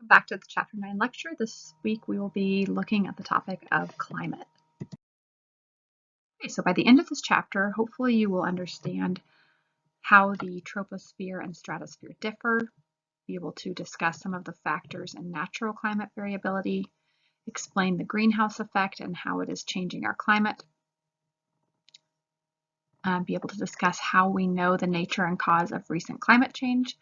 Welcome back to the Chapter 9 lecture. This week we will be looking at the topic of climate. Okay, so by the end of this chapter, hopefully you will understand how the troposphere and stratosphere differ, be able to discuss some of the factors in natural climate variability, explain the greenhouse effect and how it is changing our climate, be able to discuss how we know the nature and cause of recent climate change,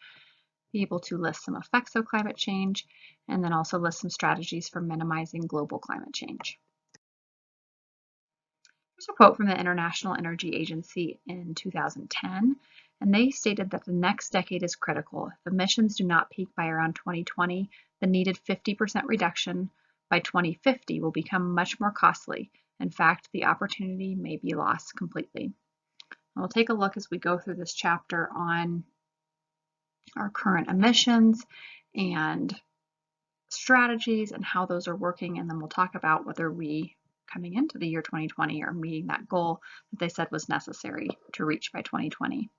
be able to list some effects of climate change, and then also list some strategies for minimizing global climate change. Here's a quote from the International Energy Agency in 2010, and they stated that the next decade is critical. If emissions do not peak by around 2020, the needed 50% reduction by 2050 will become much more costly. In fact, the opportunity may be lost completely. We'll take a look as we go through this chapter on our current emissions and strategies and how those are working, and then we'll talk about whether we, coming into the year 2020, are meeting that goal that they said was necessary to reach by 2020.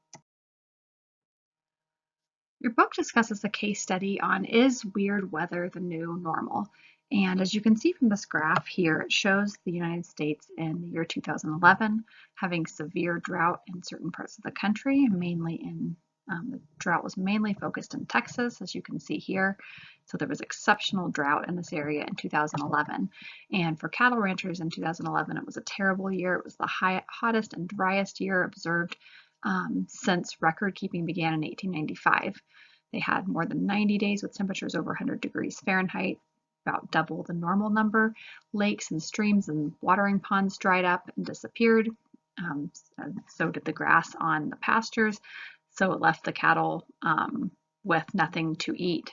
Your book discusses a case study on is weird weather the new normal? And as you can see from this graph here, it shows the United States in the year 2011 having severe drought in certain parts of the country, mainly in the drought was mainly focused in Texas, as you can see here. So there was exceptional drought in this area in 2011. And for cattle ranchers in 2011, it was a terrible year. It was the hottest and driest year observed since record keeping began in 1895. They had more than 90 days with temperatures over 100 degrees Fahrenheit, about double the normal number. Lakes and streams and watering ponds dried up and disappeared. So did the grass on the pastures. So it left the cattle with nothing to eat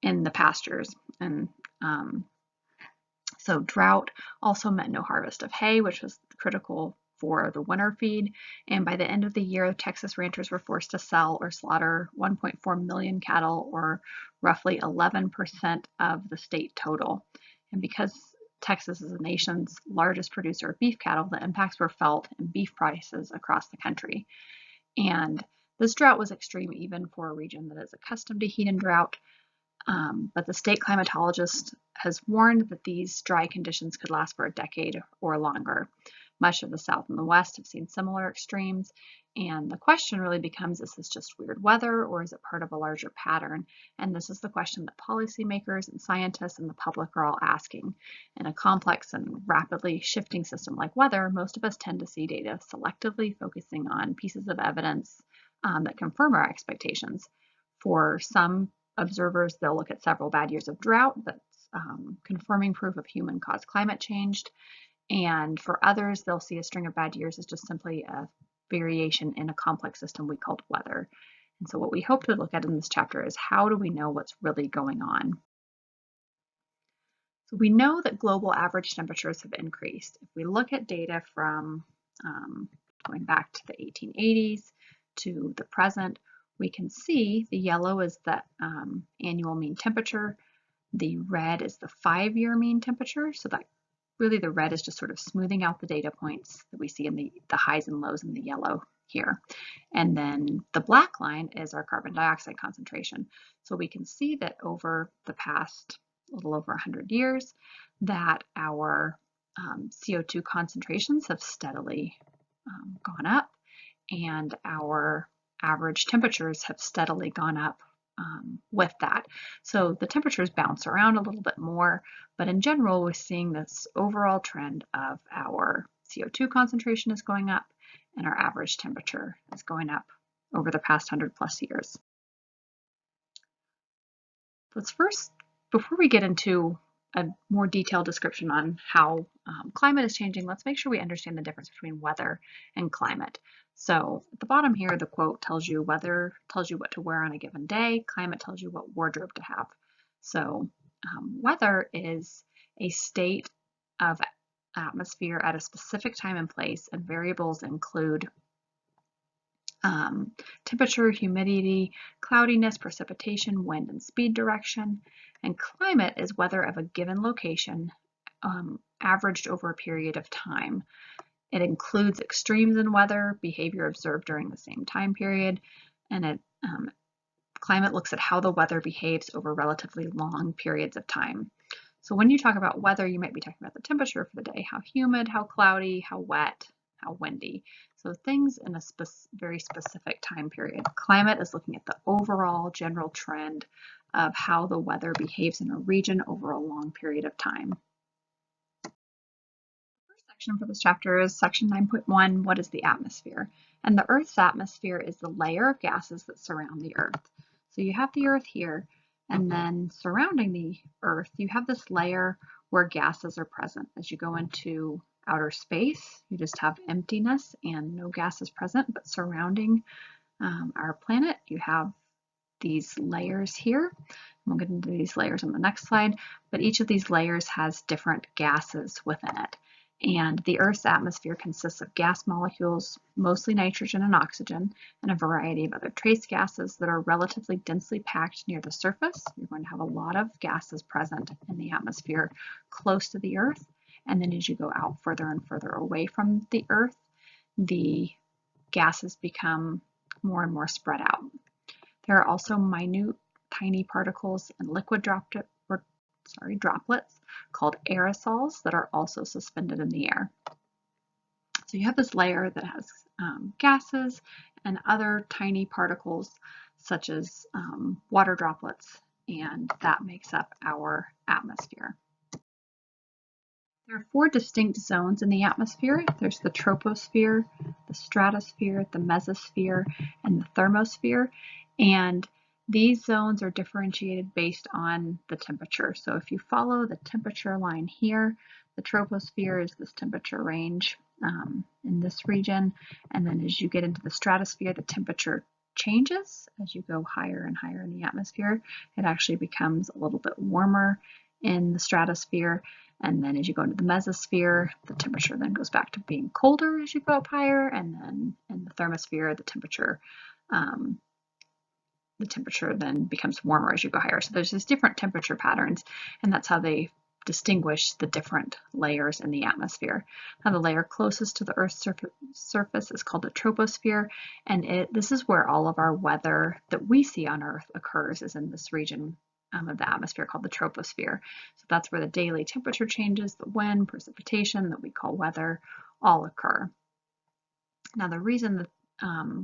in the pastures. And so drought also meant no harvest of hay, which was critical for the winter feed. And by the end of the year, Texas ranchers were forced to sell or slaughter 1.4 million cattle, or roughly 11% of the state total. And because Texas is the nation's largest producer of beef cattle, the impacts were felt in beef prices across the country. And this drought was extreme even for a region that is accustomed to heat and drought. But the state climatologist has warned that these dry conditions could last for a decade or longer. Much of the South and the West have seen similar extremes. And the question really becomes, is this just weird weather or is it part of a larger pattern? And this is the question that policymakers and scientists and the public are all asking. In a complex and rapidly shifting system like weather, most of us tend to see data selectively, focusing on pieces of evidence that confirm our expectations. For some observers, they'll look at several bad years of drought that's confirming proof of human-caused climate change. And for others, they'll see a string of bad years as just simply a variation in a complex system we called weather. And so what we hope to look at in this chapter is how do we know what's really going on? So we know that global average temperatures have increased. If we look at data from going back to the 1880s to the present, we can see the yellow is the annual mean temperature. The red is the 5-year mean temperature. So that really the red is just sort of smoothing out the data points that we see in the highs and lows in the yellow here. And then the black line is our carbon dioxide concentration. So we can see that over the past little over 100 years that our CO2 concentrations have steadily gone up, and our average temperatures have steadily gone up with that. So the temperatures bounce around a little bit more, but in general, we're seeing this overall trend of our CO2 concentration is going up and our average temperature is going up over the past 100+ years. Let's first, before we get into a more detailed description on how climate is changing, let's make sure we understand the difference between weather and climate. So at the bottom here, the quote tells you weather tells you what to wear on a given day, climate tells you what wardrobe to have. So weather is a state of atmosphere at a specific time and place, and variables include temperature, humidity, cloudiness, precipitation, wind, and speed direction. And climate is weather of a given location averaged over a period of time. It includes extremes in weather, behavior observed during the same time period, and it Climate looks at how the weather behaves over relatively long periods of time. So when you talk about weather, you might be talking about the temperature for the day, how humid, how cloudy, how wet, how windy. So things in a very specific time period. Climate is looking at the overall general trend of how the weather behaves in a region over a long period of time. The first section for this chapter is section 9.1, what is the atmosphere? And the Earth's atmosphere is the layer of gases that surround the Earth. So you have the Earth here, and then surrounding the Earth, you have this layer where gases are present. As you go into outer space, you just have emptiness and no gases present, but surrounding our planet, you have these layers here. We'll get into these layers on the next slide, but each of these layers has different gases within it. And the Earth's atmosphere consists of gas molecules, mostly nitrogen and oxygen, and a variety of other trace gases that are relatively densely packed near the surface. You're going to have a lot of gases present in the atmosphere close to the Earth. And then as you go out further and further away from the Earth, the gases become more and more spread out. There are also minute, tiny particles and liquid droplets called aerosols that are also suspended in the air. So you have this layer that has gases and other tiny particles such as water droplets, and that makes up our atmosphere. There are 4 distinct zones in the atmosphere. There's the troposphere, the stratosphere, the mesosphere, and the thermosphere. And these zones are differentiated based on the temperature. So if you follow the temperature line here, the troposphere is this temperature range in this region. And then as you get into the stratosphere, the temperature changes as you go higher and higher in the atmosphere. It actually becomes a little bit warmer in the stratosphere. And then as you go into the mesosphere, the temperature then goes back to being colder as you go up higher. And then in the thermosphere, the temperature then becomes warmer as you go higher. So there's these different temperature patterns, and that's how they distinguish the different layers in the atmosphere. Now the layer closest to the Earth's surface is called the troposphere, and this is where all of our weather that we see on Earth occurs, is in this region of the atmosphere called the troposphere. So that's where the daily temperature changes, the wind, precipitation that we call weather, all occur. Now the reason that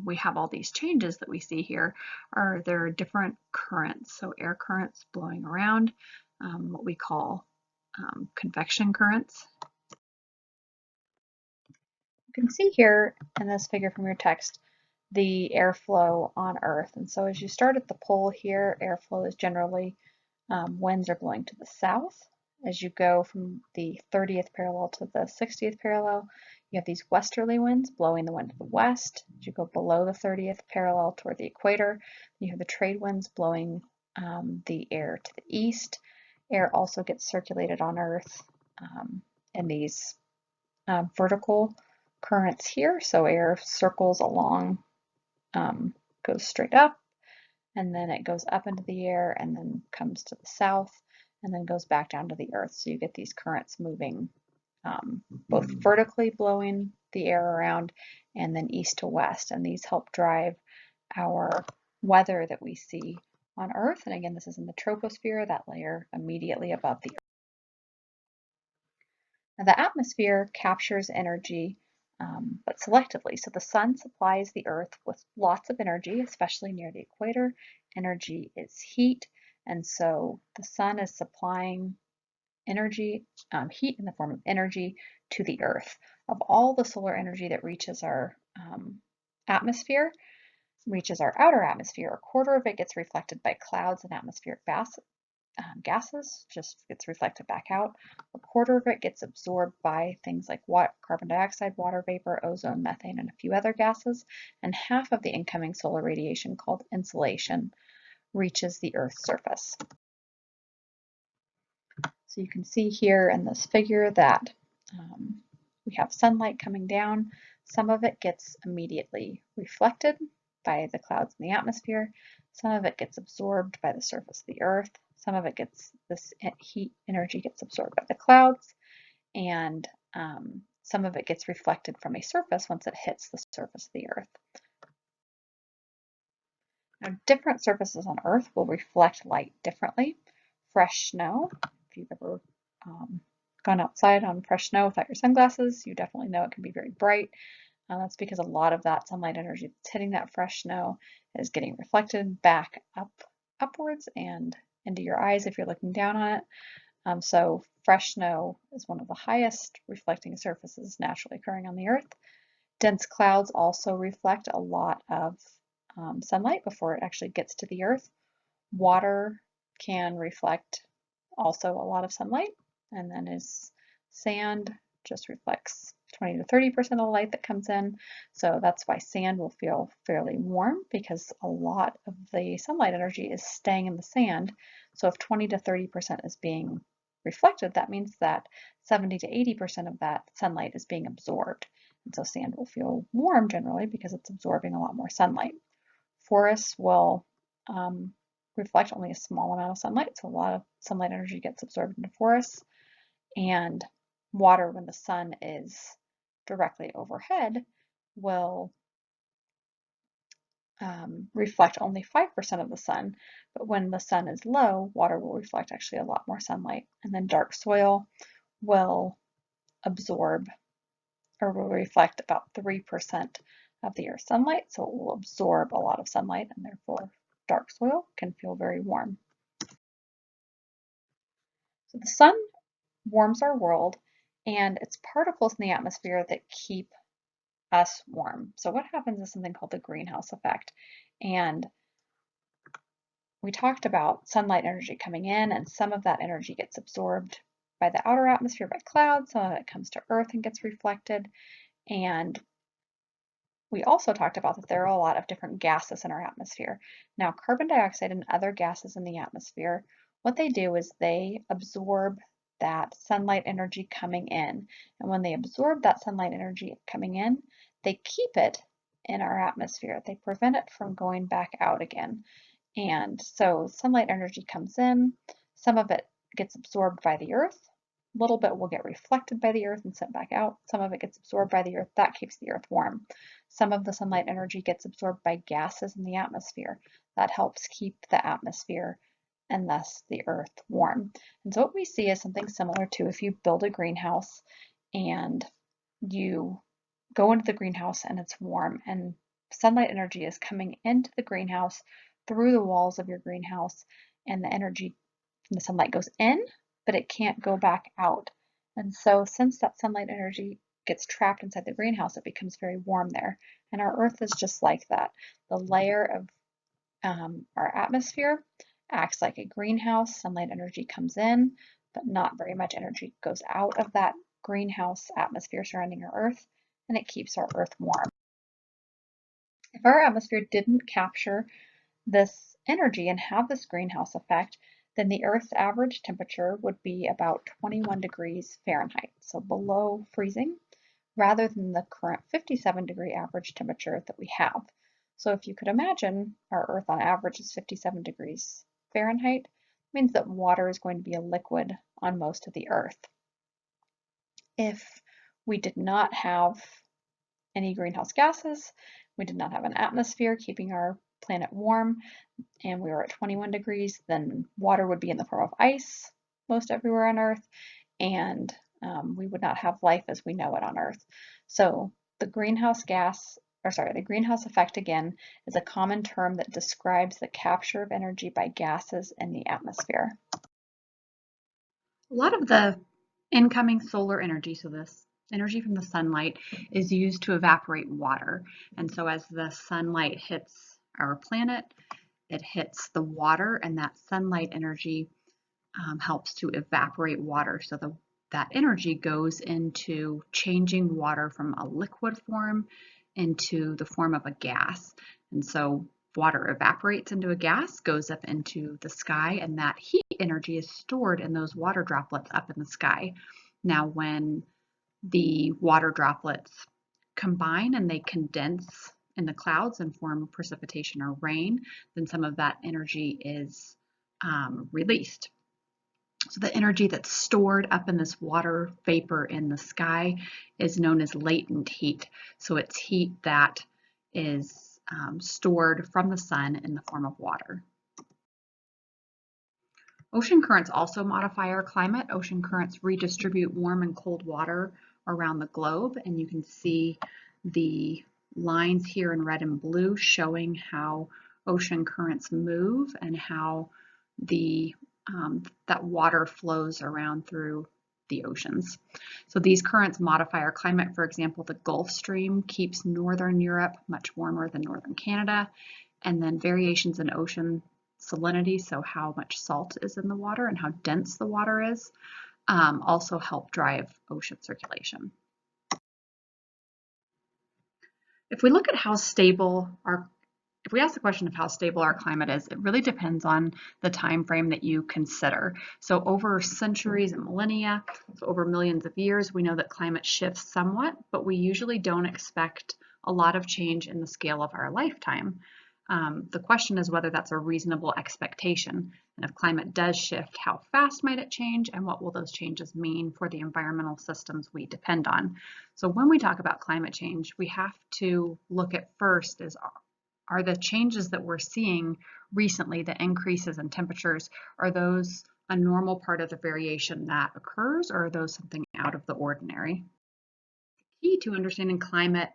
we have all these changes that we see here are there are different currents, so air currents blowing around, what we call convection currents. You can see here in this figure from your text the airflow on Earth. And so as you start at the pole here, airflow is generally winds are blowing to the south. As you go from the 30th parallel to the 60th parallel, you have these westerly winds blowing the wind to the west. As you go below the 30th parallel toward the equator, you have the trade winds blowing the air to the east. Air also gets circulated on Earth in these vertical currents here. So air circles along, goes straight up, and then it goes up into the air and then comes to the south and then goes back down to the Earth. So you get these currents moving both vertically blowing the air around and then east to west. And these help drive our weather that we see on Earth. And again, this is in the troposphere, that layer immediately above the Earth. Now, the atmosphere captures energy, but selectively. So the sun supplies the Earth with lots of energy, especially near the equator. Energy is heat, and so the sun is supplying energy, heat in the form of energy to the Earth. Of all the solar energy that reaches our atmosphere, reaches our outer atmosphere, a quarter of it gets reflected by clouds and atmospheric gases, just gets reflected back out. A quarter of it gets absorbed by things like carbon dioxide, water vapor, ozone, methane, and a few other gases. And half of the incoming solar radiation, called insolation, reaches the Earth's surface. So you can see here in this figure that we have sunlight coming down. Some of it gets immediately reflected by the clouds in the atmosphere. Some of it gets absorbed by the surface of the Earth. Some of it this heat energy gets absorbed by the clouds, and some of it gets reflected from a surface once it hits the surface of the Earth. Now, different surfaces on Earth will reflect light differently. Fresh snow, if you've ever gone outside on fresh snow without your sunglasses, you definitely know it can be very bright. That's because a lot of that sunlight energy that's hitting that fresh snow is getting reflected back upwards and into your eyes if you're looking down on it. So fresh snow is one of the highest reflecting surfaces naturally occurring on the Earth. Dense clouds also reflect a lot of sunlight before it actually gets to the Earth. Water can reflect also a lot of sunlight, and then as sand just reflects 20 to 30% of the light that comes in. So that's why sand will feel fairly warm, because a lot of the sunlight energy is staying in the sand. So if 20 to 30% is being reflected, that means that 70 to 80% of that sunlight is being absorbed. And so sand will feel warm generally because it's absorbing a lot more sunlight. Forests will reflect only a small amount of sunlight, so a lot of sunlight energy gets absorbed into forests. And water, when the sun is directly overhead, will reflect only 5% of the sun, but when the sun is low, water will reflect actually a lot more sunlight. And then dark soil will absorb or will reflect about 3% of the Earth's sunlight, so it will absorb a lot of sunlight, and therefore dark soil can feel very warm. So the sun warms our world, and it's particles in the atmosphere that keep us warm. So what happens is something called the greenhouse effect. And we talked about sunlight energy coming in, and some of that energy gets absorbed by the outer atmosphere by clouds, some of it comes to Earth and gets reflected. And we also talked about that there are a lot of different gases in our atmosphere. Now, carbon dioxide and other gases in the atmosphere, what they do is they absorb that sunlight energy coming in. And when they absorb that sunlight energy coming in, they keep it in our atmosphere. They prevent it from going back out again. And so sunlight energy comes in, some of it gets absorbed by the Earth, a little bit will get reflected by the Earth and sent back out. Some of it gets absorbed by the Earth, that keeps the Earth warm. Some of the sunlight energy gets absorbed by gases in the atmosphere. That helps keep the atmosphere and thus the Earth warm. And so what we see is something similar to if you build a greenhouse and you go into the greenhouse and it's warm, and sunlight energy is coming into the greenhouse through the walls of your greenhouse, and the energy from the sunlight goes in, but it can't go back out. And so since that sunlight energy gets trapped inside the greenhouse, it becomes very warm there. And our Earth is just like that. The layer of our atmosphere acts like a greenhouse. Sunlight energy comes in, but not very much energy goes out of that greenhouse atmosphere surrounding our Earth, and it keeps our Earth warm. If our atmosphere didn't capture this energy and have this greenhouse effect, then the Earth's average temperature would be about 21 degrees Fahrenheit, so below freezing, rather than the current 57-degree average temperature that we have. So if you could imagine our Earth on average is 57 degrees Fahrenheit, it means that water is going to be a liquid on most of the Earth. If we did not have any greenhouse gases, we did not have an atmosphere keeping our planet warm, and we were at 21 degrees, then water would be in the form of ice most everywhere on Earth, and we would not have life as we know it on Earth. So the greenhouse effect again is a common term that describes the capture of energy by gases in the atmosphere. A lot of the incoming solar energy, so this energy from the sunlight, is used to evaporate water. And so as the sunlight hits our planet, it hits the water, and that sunlight energy helps to evaporate water. So that energy goes into changing water from a liquid form into the form of a gas. And so water evaporates into a gas, goes up into the sky, and that heat energy is stored in those water droplets up in the sky. Now, when the water droplets combine and they condense in the clouds and form precipitation or rain, then some of that energy is released. So the energy that's stored up in this water vapor in the sky is known as latent heat. So it's heat that is stored from the sun in the form of water. Ocean currents also modify our climate. Ocean currents redistribute warm and cold water around the globe, and you can see the lines here in red and blue showing how ocean currents move and how that water flows around through the oceans. So these currents modify our climate. For example, the Gulf Stream keeps northern Europe much warmer than northern Canada, and then variations in ocean salinity, so how much salt is in the water and how dense the water is, also help drive ocean circulation. If we look at how stable if we ask the question of how stable our climate is, it really depends on the time frame that you consider. So over centuries and millennia, so over millions of years, we know that climate shifts somewhat, but we usually don't expect a lot of change in the scale of our lifetime. The question is whether that's a reasonable expectation. And if climate does shift, how fast might it change and what will those changes mean for the environmental systems we depend on? So when we talk about climate change, we have to look at first is, are the changes that we're seeing recently, the increases in temperatures, are those a normal part of the variation that occurs, or are those something out of the ordinary? The key to understanding climate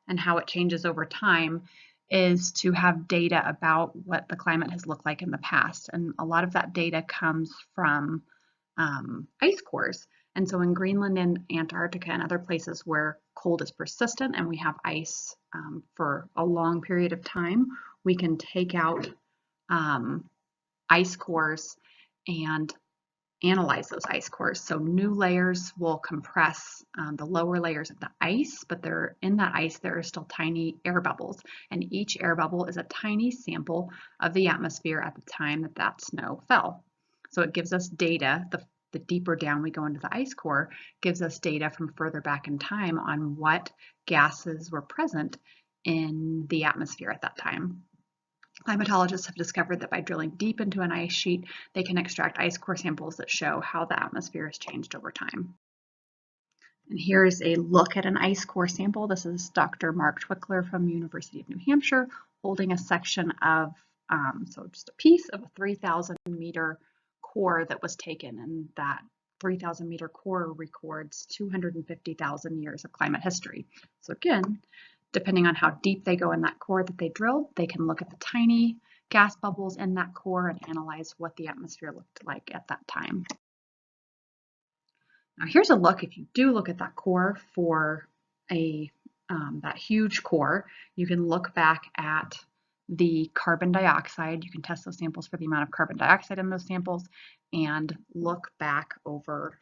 and how it changes over time is to have data about what the climate has looked like in the past. And a lot of that data comes from ice cores. And so in Greenland and Antarctica and other places where cold is persistent and we have ice for a long period of time, we can take out ice cores and analyze those ice cores. So new layers will compress the lower layers of the ice, but in that ice there are still tiny air bubbles, and each air bubble is a tiny sample of the atmosphere at the time that snow fell. So it gives us data, the deeper down we go into the ice core, gives us data from further back in time on what gases were present in the atmosphere at that time. Climatologists have discovered that by drilling deep into an ice sheet, they can extract ice core samples that show how the atmosphere has changed over time. And here's a look at an ice core sample. This is Dr. Mark Twickler from University of New Hampshire holding a section of, so just a piece of a 3,000 meter core that was taken, and that 3,000 meter core records 250,000 years of climate history. So again, depending on how deep they go in that core that they drilled, they can look at the tiny gas bubbles in that core and analyze what the atmosphere looked like at that time. Now here's a look, if you do look at that core for that huge core, you can look back at the carbon dioxide. You can test those samples for the amount of carbon dioxide in those samples and look back over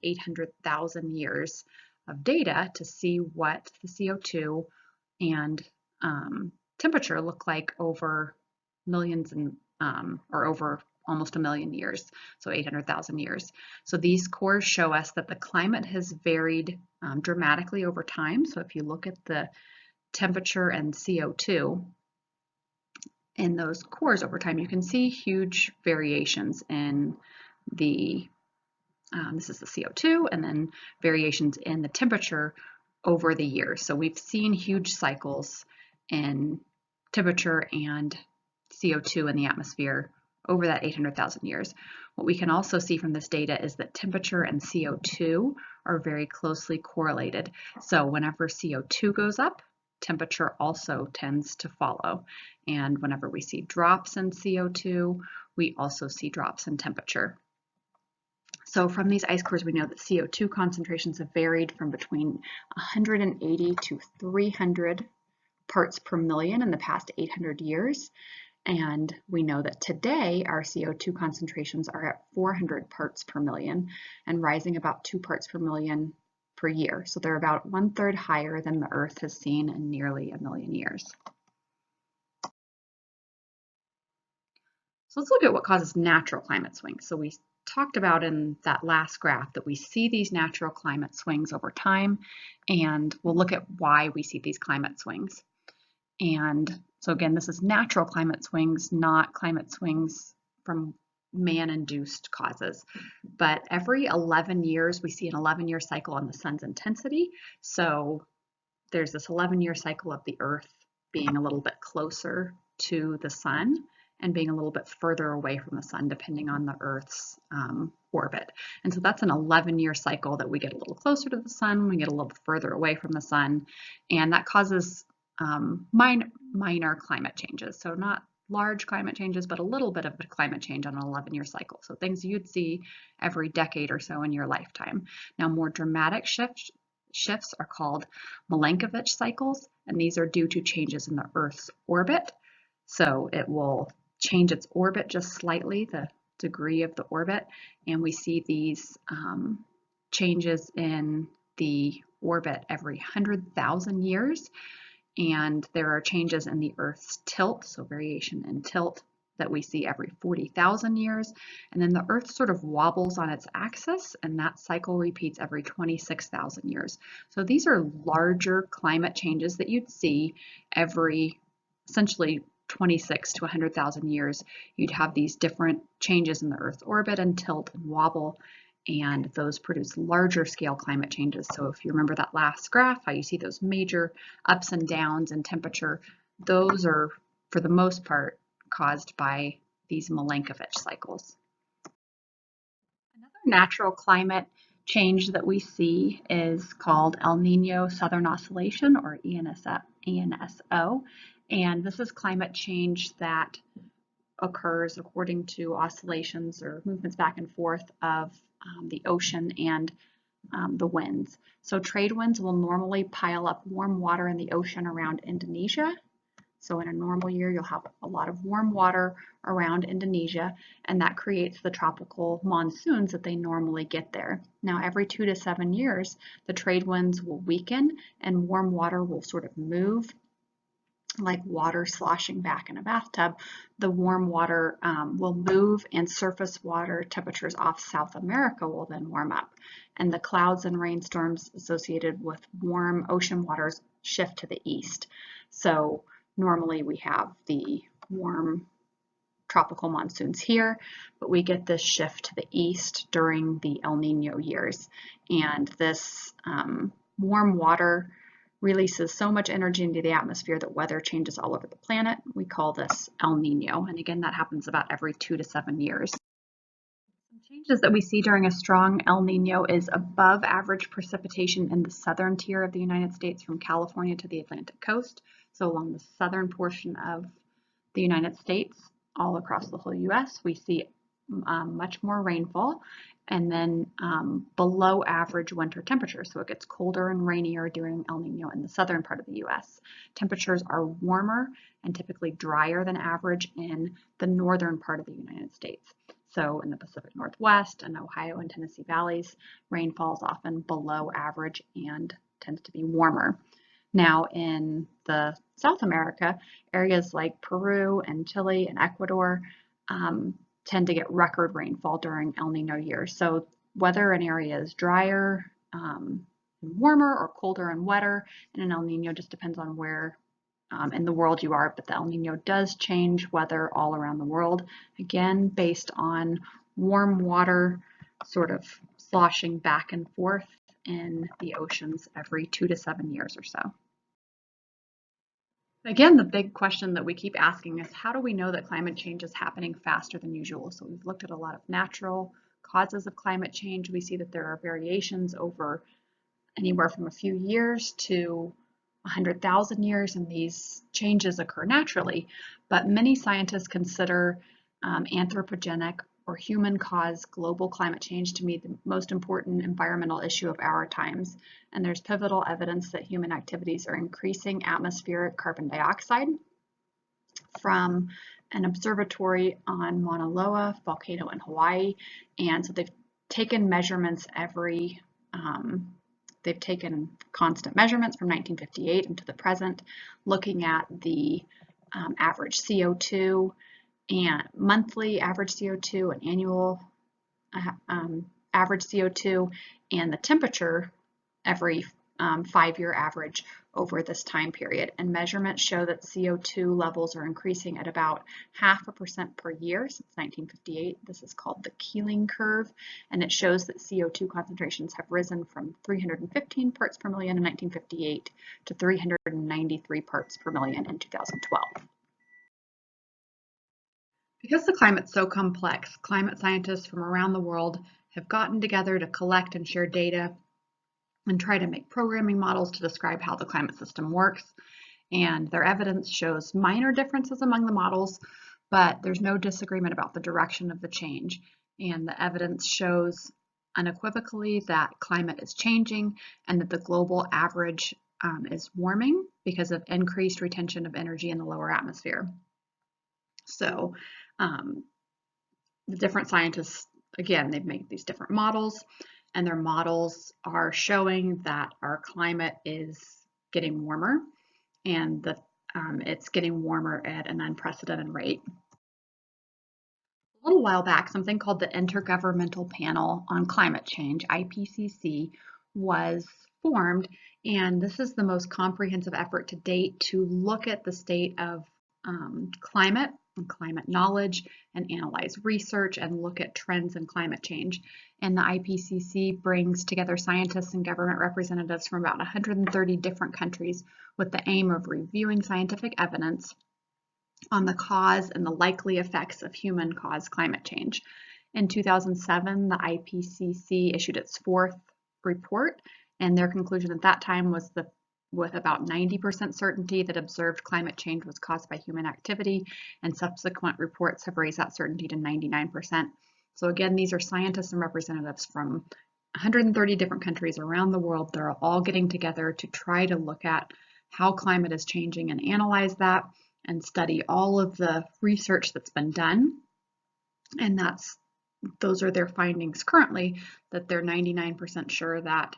800,000 years of data to see what the CO2 and temperature look like over millions and or over almost a million years, so 800,000 years. So these cores show us that the climate has varied dramatically over time. So if you look at the temperature and CO2 in those cores over time, you can see huge variations in the, this is the CO2, and then variations in the temperature over the years. So we've seen huge cycles in temperature and CO2 in the atmosphere over that 800,000 years. What we can also see from this data is that temperature and CO2 are very closely correlated. So whenever CO2 goes up, temperature also tends to follow. And whenever we see drops in CO2, we also see drops in temperature. So from these ice cores, we know that CO2 concentrations have varied from between 180 to 300 parts per million in the past 800 years. And we know that today our CO2 concentrations are at 400 parts per million and rising about 2 parts per million per year. So they're about 1/3 higher than the Earth has seen in nearly a million years. So let's look at what causes natural climate swings. So we talked about in that last graph that we see these natural climate swings over time, and we'll look at why we see these climate swings. And so again, this is natural climate swings, not climate swings from man-induced causes. But every 11 years, we see an 11-year cycle on the sun's intensity. So there's this 11-year cycle of the Earth being a little bit closer to the sun and being a little bit further away from the sun, depending on the Earth's orbit. And so that's an 11-year cycle that we get a little closer to the sun, we get a little further away from the sun, and that causes minor climate changes. So not large climate changes, but a little bit of a climate change on an 11-year cycle. So things you'd see every decade or so in your lifetime. Now, more dramatic shifts are called Milankovitch cycles, and these are due to changes in the Earth's orbit. So it will change its orbit just slightly, the degree of the orbit, and we see these changes in the orbit every 100,000 years. And there are changes in the Earth's tilt, so variation in tilt, that we see every 40,000 years. And then the Earth sort of wobbles on its axis, and that cycle repeats every 26,000 years. So these are larger climate changes that you'd see every essentially 26 to 100,000 years. You'd have these different changes in the Earth's orbit and tilt and wobble, and those produce larger scale climate changes. So if you remember that last graph, how you see those major ups and downs in temperature, those are, for the most part, caused by these Milankovitch cycles. Another natural climate change that we see is called El Nino Southern Oscillation, or ENSO, and this is climate change that occurs according to oscillations or movements back and forth of the ocean and the winds. So trade winds will normally pile up warm water in the ocean around Indonesia. So in a normal year, you'll have a lot of warm water around Indonesia, and that creates the tropical monsoons that they normally get there. Now, every 2 to 7 years, the trade winds will weaken and warm water will sort of move like water sloshing back in a bathtub. The warm water will move, and surface water temperatures off South America will then warm up. And the clouds and rainstorms associated with warm ocean waters shift to the east. So normally we have the warm tropical monsoons here, but we get this shift to the east during the El Nino years. And this warm water releases so much energy into the atmosphere that weather changes all over the planet. We call this El Nino, and again, that happens about every 2 to 7 years. Some changes that we see during a strong El Nino is above average precipitation in the southern tier of the United States from California to the Atlantic coast. So along the southern portion of the United States, all across the whole US, we see much more rainfall, and then below average winter temperatures. So it gets colder and rainier during El Nino in the southern part of the US. Temperatures are warmer and typically drier than average in the northern part of the United States. So in the Pacific Northwest and Ohio and Tennessee valleys, rainfall is often below average and tends to be warmer. Now in the South America, areas like Peru and Chile and Ecuador tend to get record rainfall during El Nino years. So whether an area is drier and warmer or colder and wetter in an El Nino just depends on where in the world you are, but the El Nino does change weather all around the world, again, based on warm water sort of sloshing back and forth in the oceans every 2 to 7 years or so. Again, the big question that we keep asking is, how do we know that climate change is happening faster than usual? So we've looked at a lot of natural causes of climate change. We see that there are variations over anywhere from a few years to 100,000 years, and these changes occur naturally. But many scientists consider anthropogenic or human-caused global climate change to be the most important environmental issue of our times. And there's pivotal evidence that human activities are increasing atmospheric carbon dioxide from an observatory on Mauna Loa volcano in Hawaii. And so they've taken measurements they've taken constant measurements from 1958 into the present, looking at the average CO2 and monthly average CO2 and annual average CO2 and the temperature every 5-year average over this time period. And measurements show that CO2 levels are increasing at about 0.5% per year since 1958. This is called the Keeling curve, and it shows that CO2 concentrations have risen from 315 parts per million in 1958 to 393 parts per million in 2012. Because the climate's so complex, climate scientists from around the world have gotten together to collect and share data and try to make programming models to describe how the climate system works. And their evidence shows minor differences among the models, but there's no disagreement about the direction of the change. And the evidence shows unequivocally that climate is changing and that the global average is warming because of increased retention of energy in the lower atmosphere. So the different scientists, again, they've made these different models, and their models are showing that our climate is getting warmer, and that it's getting warmer at an unprecedented rate. A little while back, something called the Intergovernmental Panel on Climate Change, IPCC, was formed, and this is the most comprehensive effort to date to look at the state of climate and climate knowledge and analyze research and look at trends in climate change. And the IPCC brings together scientists and government representatives from about 130 different countries with the aim of reviewing scientific evidence on the cause and the likely effects of human-caused climate change. In 2007, the IPCC issued its 4th report, and their conclusion at that time was with about 90% certainty that observed climate change was caused by human activity, and subsequent reports have raised that certainty to 99%. So again, these are scientists and representatives from 130 different countries around the world. They're all getting together to try to look at how climate is changing and analyze that and study all of the research that's been done. And those are their findings currently, that they're 99% sure that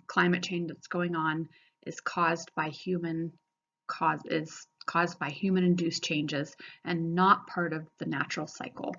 climate change that's going on is caused by human-induced changes and not part of the natural cycle.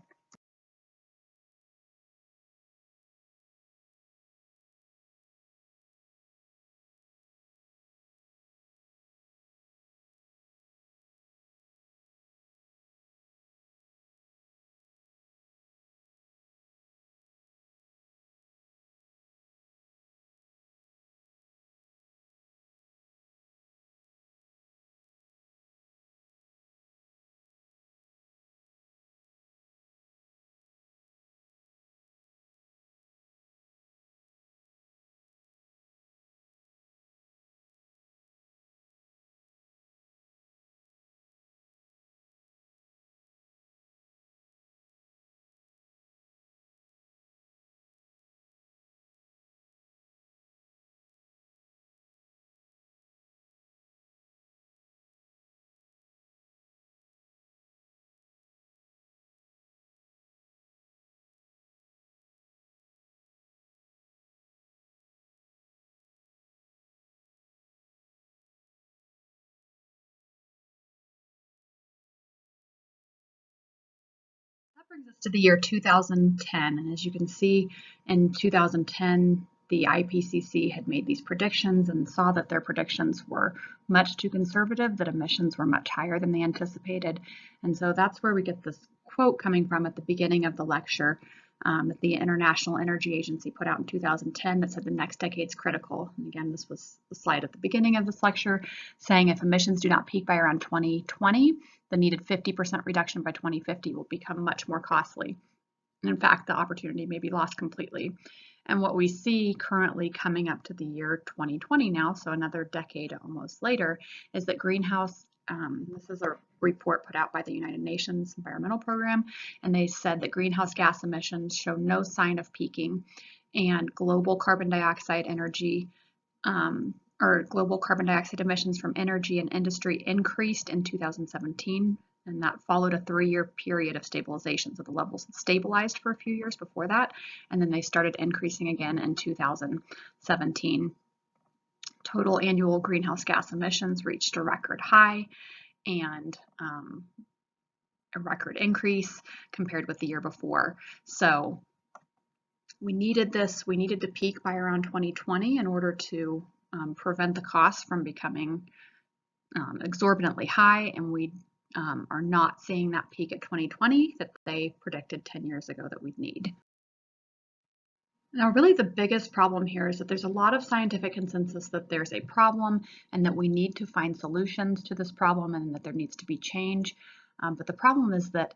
That brings us to the year 2010, and as you can see, in 2010, the IPCC had made these predictions and saw that their predictions were much too conservative, that emissions were much higher than they anticipated. And so that's where we get this quote coming from at the beginning of the lecture that the International Energy Agency put out in 2010 that said the next decade's critical. And again, this was the slide at the beginning of this lecture saying if emissions do not peak by around 2020, the needed 50% reduction by 2050 will become much more costly. And in fact, the opportunity may be lost completely. And what we see currently coming up to the year 2020 now, so another decade almost later, is that this is a report put out by the United Nations Environmental Program, and they said that greenhouse gas emissions show no sign of peaking, and global carbon dioxide emissions from energy and industry increased in 2017, and that followed a 3-year period of stabilization. So the levels stabilized for a few years before that, and then they started increasing again in 2017. Total annual greenhouse gas emissions reached a record high and a record increase compared with the year before. So we needed to peak by around 2020 in order to prevent the costs from becoming exorbitantly high, and we are not seeing that peak at 2020 that they predicted 10 years ago that we'd need. Now, really the biggest problem here is that there's a lot of scientific consensus that there's a problem and that we need to find solutions to this problem and that there needs to be change. But the problem is that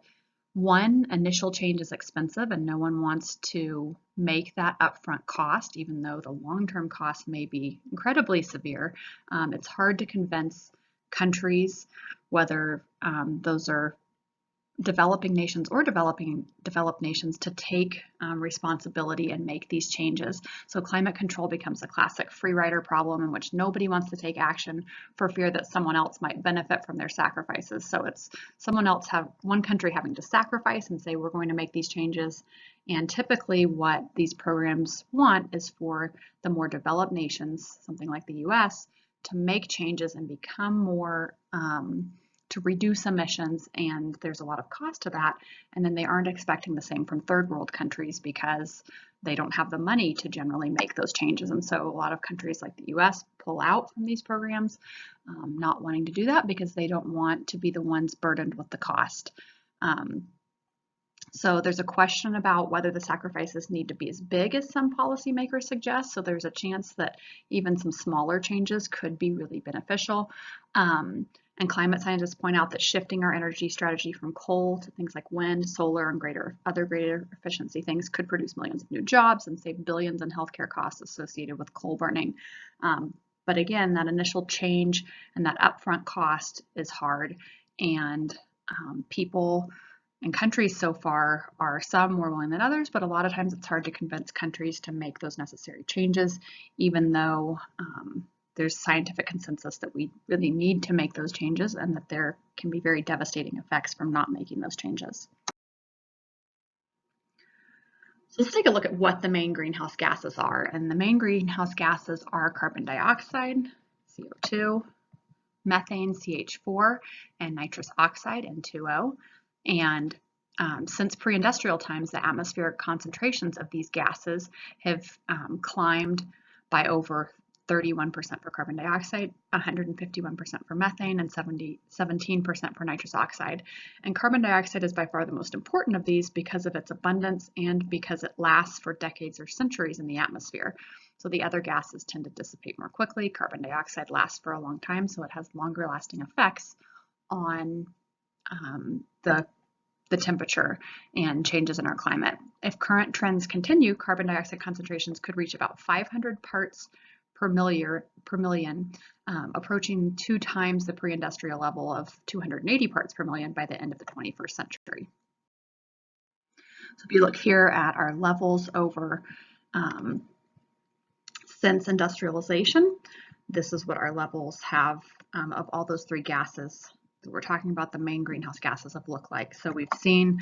one, initial change is expensive and no one wants to make that upfront cost, even though the long-term cost may be incredibly severe. It's hard to convince countries, whether those are developing nations or developed nations, to take responsibility and make these changes. So climate control becomes a classic free rider problem in which nobody wants to take action for fear that someone else might benefit from their sacrifices. So it's one country having to sacrifice and say, we're going to make these changes. And typically what these programs want is for the more developed nations, something like the US, to make changes and become more to reduce emissions, and there's a lot of cost to that, and then they aren't expecting the same from third world countries because they don't have the money to generally make those changes. And so a lot of countries like the US pull out from these programs, not wanting to do that because they don't want to be the ones burdened with the cost. So there's a question about whether the sacrifices need to be as big as some policymakers suggest. So there's a chance that even some smaller changes could be really beneficial. And climate scientists point out that shifting our energy strategy from coal to things like wind, solar, and other greater efficiency things could produce millions of new jobs and save billions in healthcare costs associated with coal burning. But again, that initial change and that upfront cost is hard, and people and countries so far are some more willing than others, but a lot of times it's hard to convince countries to make those necessary changes, even though there's scientific consensus that we really need to make those changes and that there can be very devastating effects from not making those changes. So let's take a look at what the main greenhouse gases are. And the main greenhouse gases are carbon dioxide, CO2, methane, CH4, and nitrous oxide, N2O. And since pre-industrial times, the atmospheric concentrations of these gases have climbed by over 31% for carbon dioxide, 151% for methane, and 17% for nitrous oxide. And carbon dioxide is by far the most important of these because of its abundance and because it lasts for decades or centuries in the atmosphere. So the other gases tend to dissipate more quickly. Carbon dioxide lasts for a long time, so it has longer lasting effects on the temperature and changes in our climate. If current trends continue, carbon dioxide concentrations could reach about 500 parts per million, approaching 2 times the pre-industrial level of 280 parts per million by the end of the 21st century. So if you look here at our levels over since industrialization, this is what our levels have of all those 3 gases that we're talking about, the main greenhouse gases, have looked like. So we've seen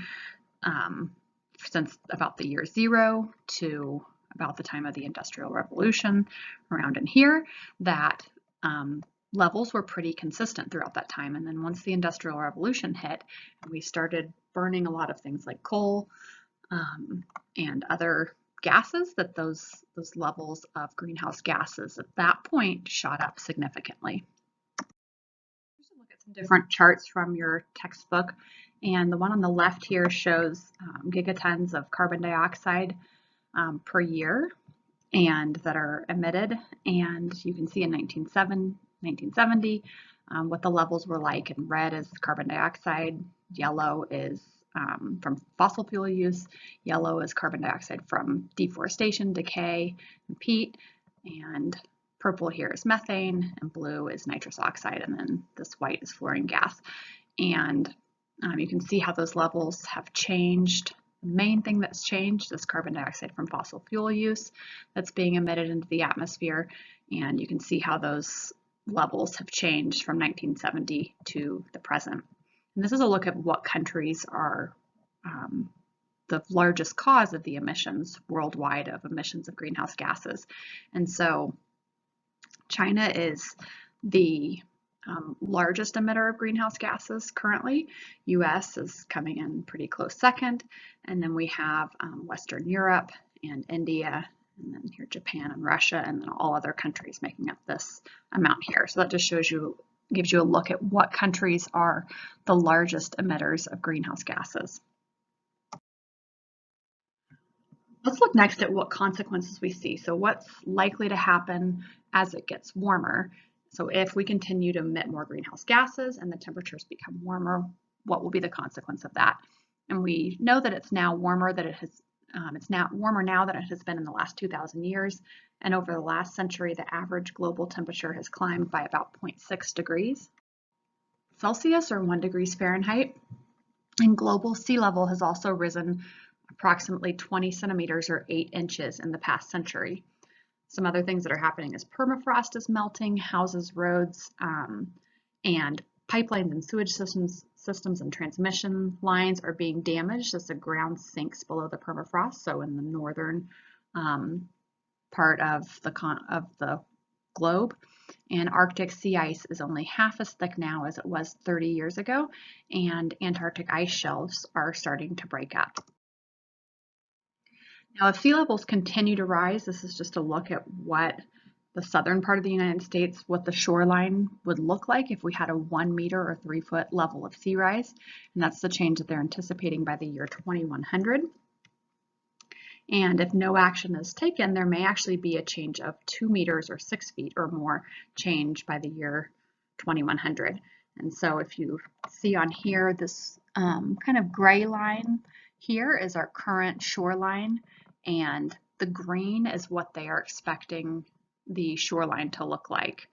since about the year 0 to about the time of the Industrial Revolution, around in here, that levels were pretty consistent throughout that time. And then once the Industrial Revolution hit, we started burning a lot of things like coal and other gases, that those levels of greenhouse gases at that point shot up significantly. Here's a look at some different charts from your textbook. And the one on the left here shows gigatons of carbon dioxide per year and that are emitted, and you can see in 1970 what the levels were like. In red is carbon dioxide, yellow is from fossil fuel use, yellow is carbon dioxide from deforestation, decay, and peat, and purple here is methane, and blue is nitrous oxide, and then this white is fluorine gas. And you can see how those levels have changed. The main thing that's changed is carbon dioxide from fossil fuel use that's being emitted into the atmosphere, and you can see how those levels have changed from 1970 to the present. And this is a look at what countries are the largest cause of the emissions worldwide of emissions of greenhouse gases. And so China is the largest emitter of greenhouse gases currently. US is coming in pretty close second, and then we have Western Europe and India and then here Japan and Russia, and then all other countries making up this amount here. So that just shows you, gives you a look at what countries are the largest emitters of greenhouse gases. Let's look next at what consequences we see. So what's likely to happen as it gets warmer? So if we continue to emit more greenhouse gases and the temperatures become warmer, what will be the consequence of that? And we know that it's now warmer than it has it's now warmer now than it has been in the last 2,000 years. And over the last century, the average global temperature has climbed by about 0.6 degrees Celsius or 1 degrees Fahrenheit. And global sea level has also risen approximately 20 centimeters or 8 inches in the past century. Some other things that are happening is permafrost is melting, houses, roads, and pipelines and sewage systems and transmission lines are being damaged as the ground sinks below the permafrost. So in the northern part of the globe, and Arctic sea ice is only half as thick now as it was 30 years ago, and Antarctic ice shelves are starting to break up. Now, if sea levels continue to rise, this is just a look at what the southern part of the United States, what the shoreline would look like if we had a 1 meter or 3 foot level of sea rise. And that's the change that they're anticipating by the year 2100. And if no action is taken, there may actually be a change of 2 meters or 6 feet or more change by the year 2100. And so if you see on here, this kind of gray line here is our current shoreline, and the green is what they are expecting the shoreline to look like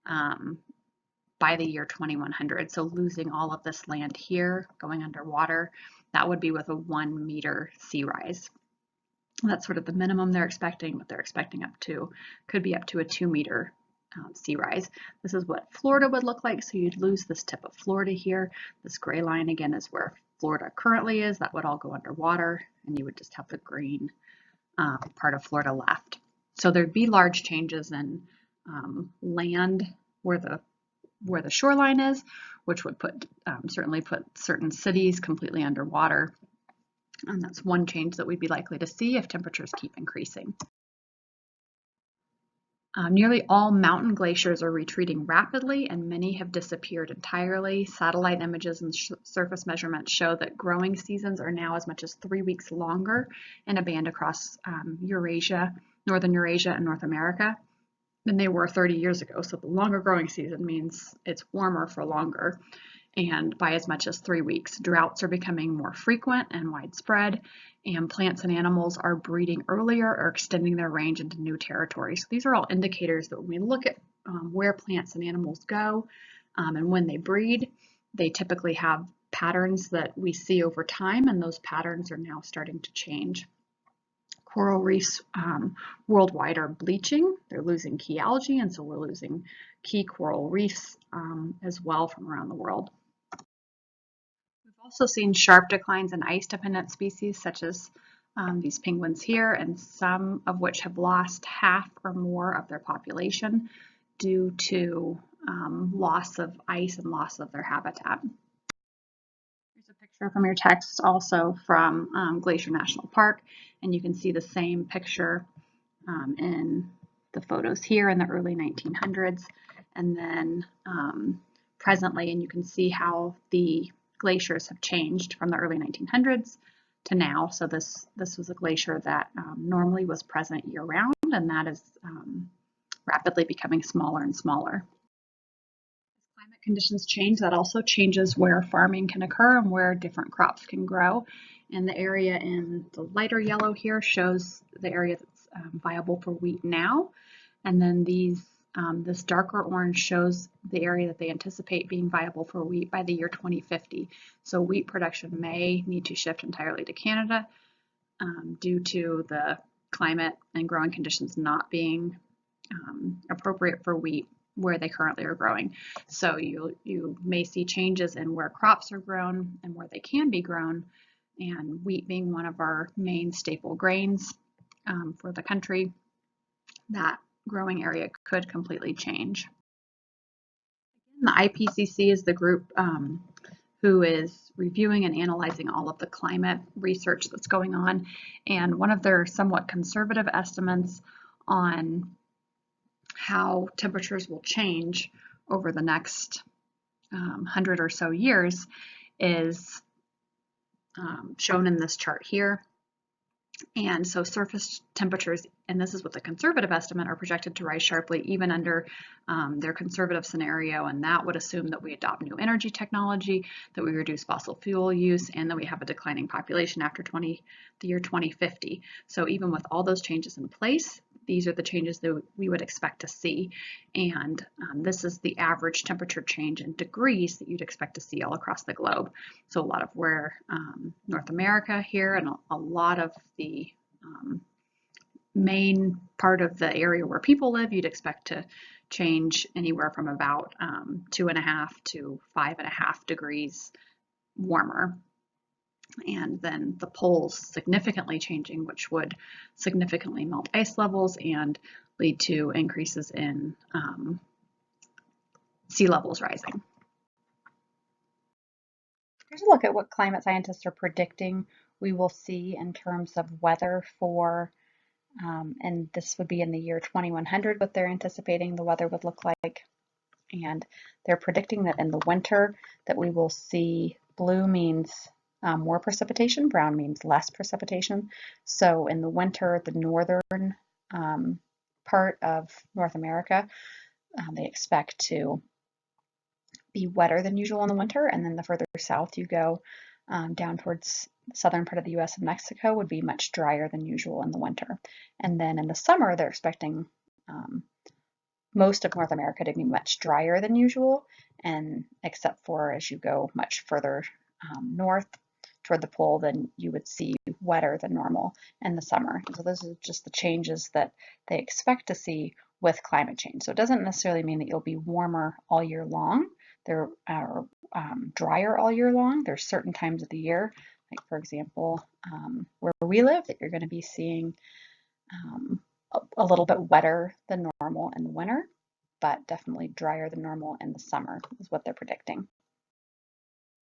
by the year 2100. So losing all of this land here, going underwater, that would be with a 1 meter sea rise. That's sort of the minimum they're expecting, but they're expecting could be up to a 2 meter sea rise. This is what Florida would look like. So you'd lose this tip of Florida here. This gray line again is where Florida currently is. That would all go underwater, and you would just have the green part of Florida left. So there'd be large changes in land where the shoreline is, which would certainly put certain cities completely underwater. And that's one change that we'd be likely to see if temperatures keep increasing. Nearly all mountain glaciers are retreating rapidly, and many have disappeared entirely. Satellite images and surface measurements show that growing seasons are now as much as 3 weeks longer in a band across Eurasia, Northern Eurasia and North America than they were 30 years ago. So the longer growing season means it's warmer for longer, and by as much as 3 weeks. Droughts are becoming more frequent and widespread, and plants and animals are breeding earlier or extending their range into new territories. So these are all indicators that when we look at where plants and animals go and when they breed, they typically have patterns that we see over time, and those patterns are now starting to change. Coral reefs worldwide are bleaching. They're losing key algae, and so we're losing key coral reefs as well from around the world. We've also seen sharp declines in ice-dependent species, such as these penguins here, and some of which have lost half or more of their population due to loss of ice and loss of their habitat. Here's a picture from your text also from Glacier National Park, and you can see the same picture in the photos here in the early 1900s, and then presently, and you can see how the glaciers have changed from the early 1900s to now. So this was a glacier that normally was present year-round, and that is rapidly becoming smaller and smaller. As climate conditions change, that also changes where farming can occur and where different crops can grow. And the area in the lighter yellow here shows the area that's viable for wheat now, and then this darker orange shows the area that they anticipate being viable for wheat by the year 2050. So wheat production may need to shift entirely to Canada due to the climate and growing conditions not being appropriate for wheat where they currently are growing. So you may see changes in where crops are grown and where they can be grown, and wheat being one of our main staple grains for the country, that growing area could completely change. The IPCC is the group who is reviewing and analyzing all of the climate research that's going on. And one of their somewhat conservative estimates on how temperatures will change over the next 100 or so years is shown in this chart here. And so surface temperatures, and this is what the conservative estimate, are projected to rise sharply even under their conservative scenario, and that would assume that we adopt new energy technology, that we reduce fossil fuel use, and that we have a declining population after the year 2050. So even with all those changes in place, these are the changes that we would expect to see. And this is the average temperature change in degrees that you'd expect to see all across the globe. So a lot of where North America here and a lot of the main part of the area where people live, you'd expect to change anywhere from about 2.5 to 5.5 degrees warmer. And then the poles significantly changing, which would significantly melt ice levels and lead to increases in sea levels rising. Here's a look at what climate scientists are predicting we will see in terms of weather for, and this would be in the year 2100, what they're anticipating the weather would look like. And they're predicting that in the winter that we will see, blue means more precipitation, brown means less precipitation. So in the winter, the northern part of North America, they expect to be wetter than usual in the winter, and then the further south you go, down towards the southern part of the US and Mexico, would be much drier than usual in the winter. And then in the summer, they're expecting most of North America to be much drier than usual, and except for as you go much further north toward the pole, then you would see wetter than normal in the summer. So those are just the changes that they expect to see with climate change. So it doesn't necessarily mean that you'll be warmer all year long. They're drier all year long. There's certain times of the year, like for example, where we live, that you're going to be seeing a little bit wetter than normal in the winter, but definitely drier than normal in the summer is what they're predicting.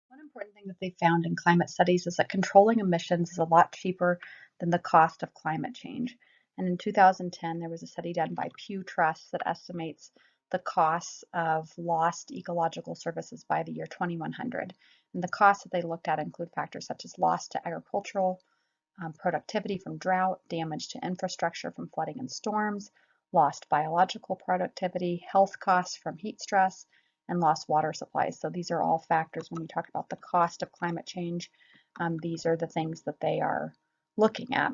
One important thing that they found in climate studies is that controlling emissions is a lot cheaper than the cost of climate change. And in 2010, there was a study done by Pew Trust that estimates the costs of lost ecological services by the year 2100. And the costs that they looked at include factors such as loss to agricultural productivity from drought, damage to infrastructure from flooding and storms, lost biological productivity, health costs from heat stress, and lost water supplies. So these are all factors when we talk about the cost of climate change. These are the things that they are looking at.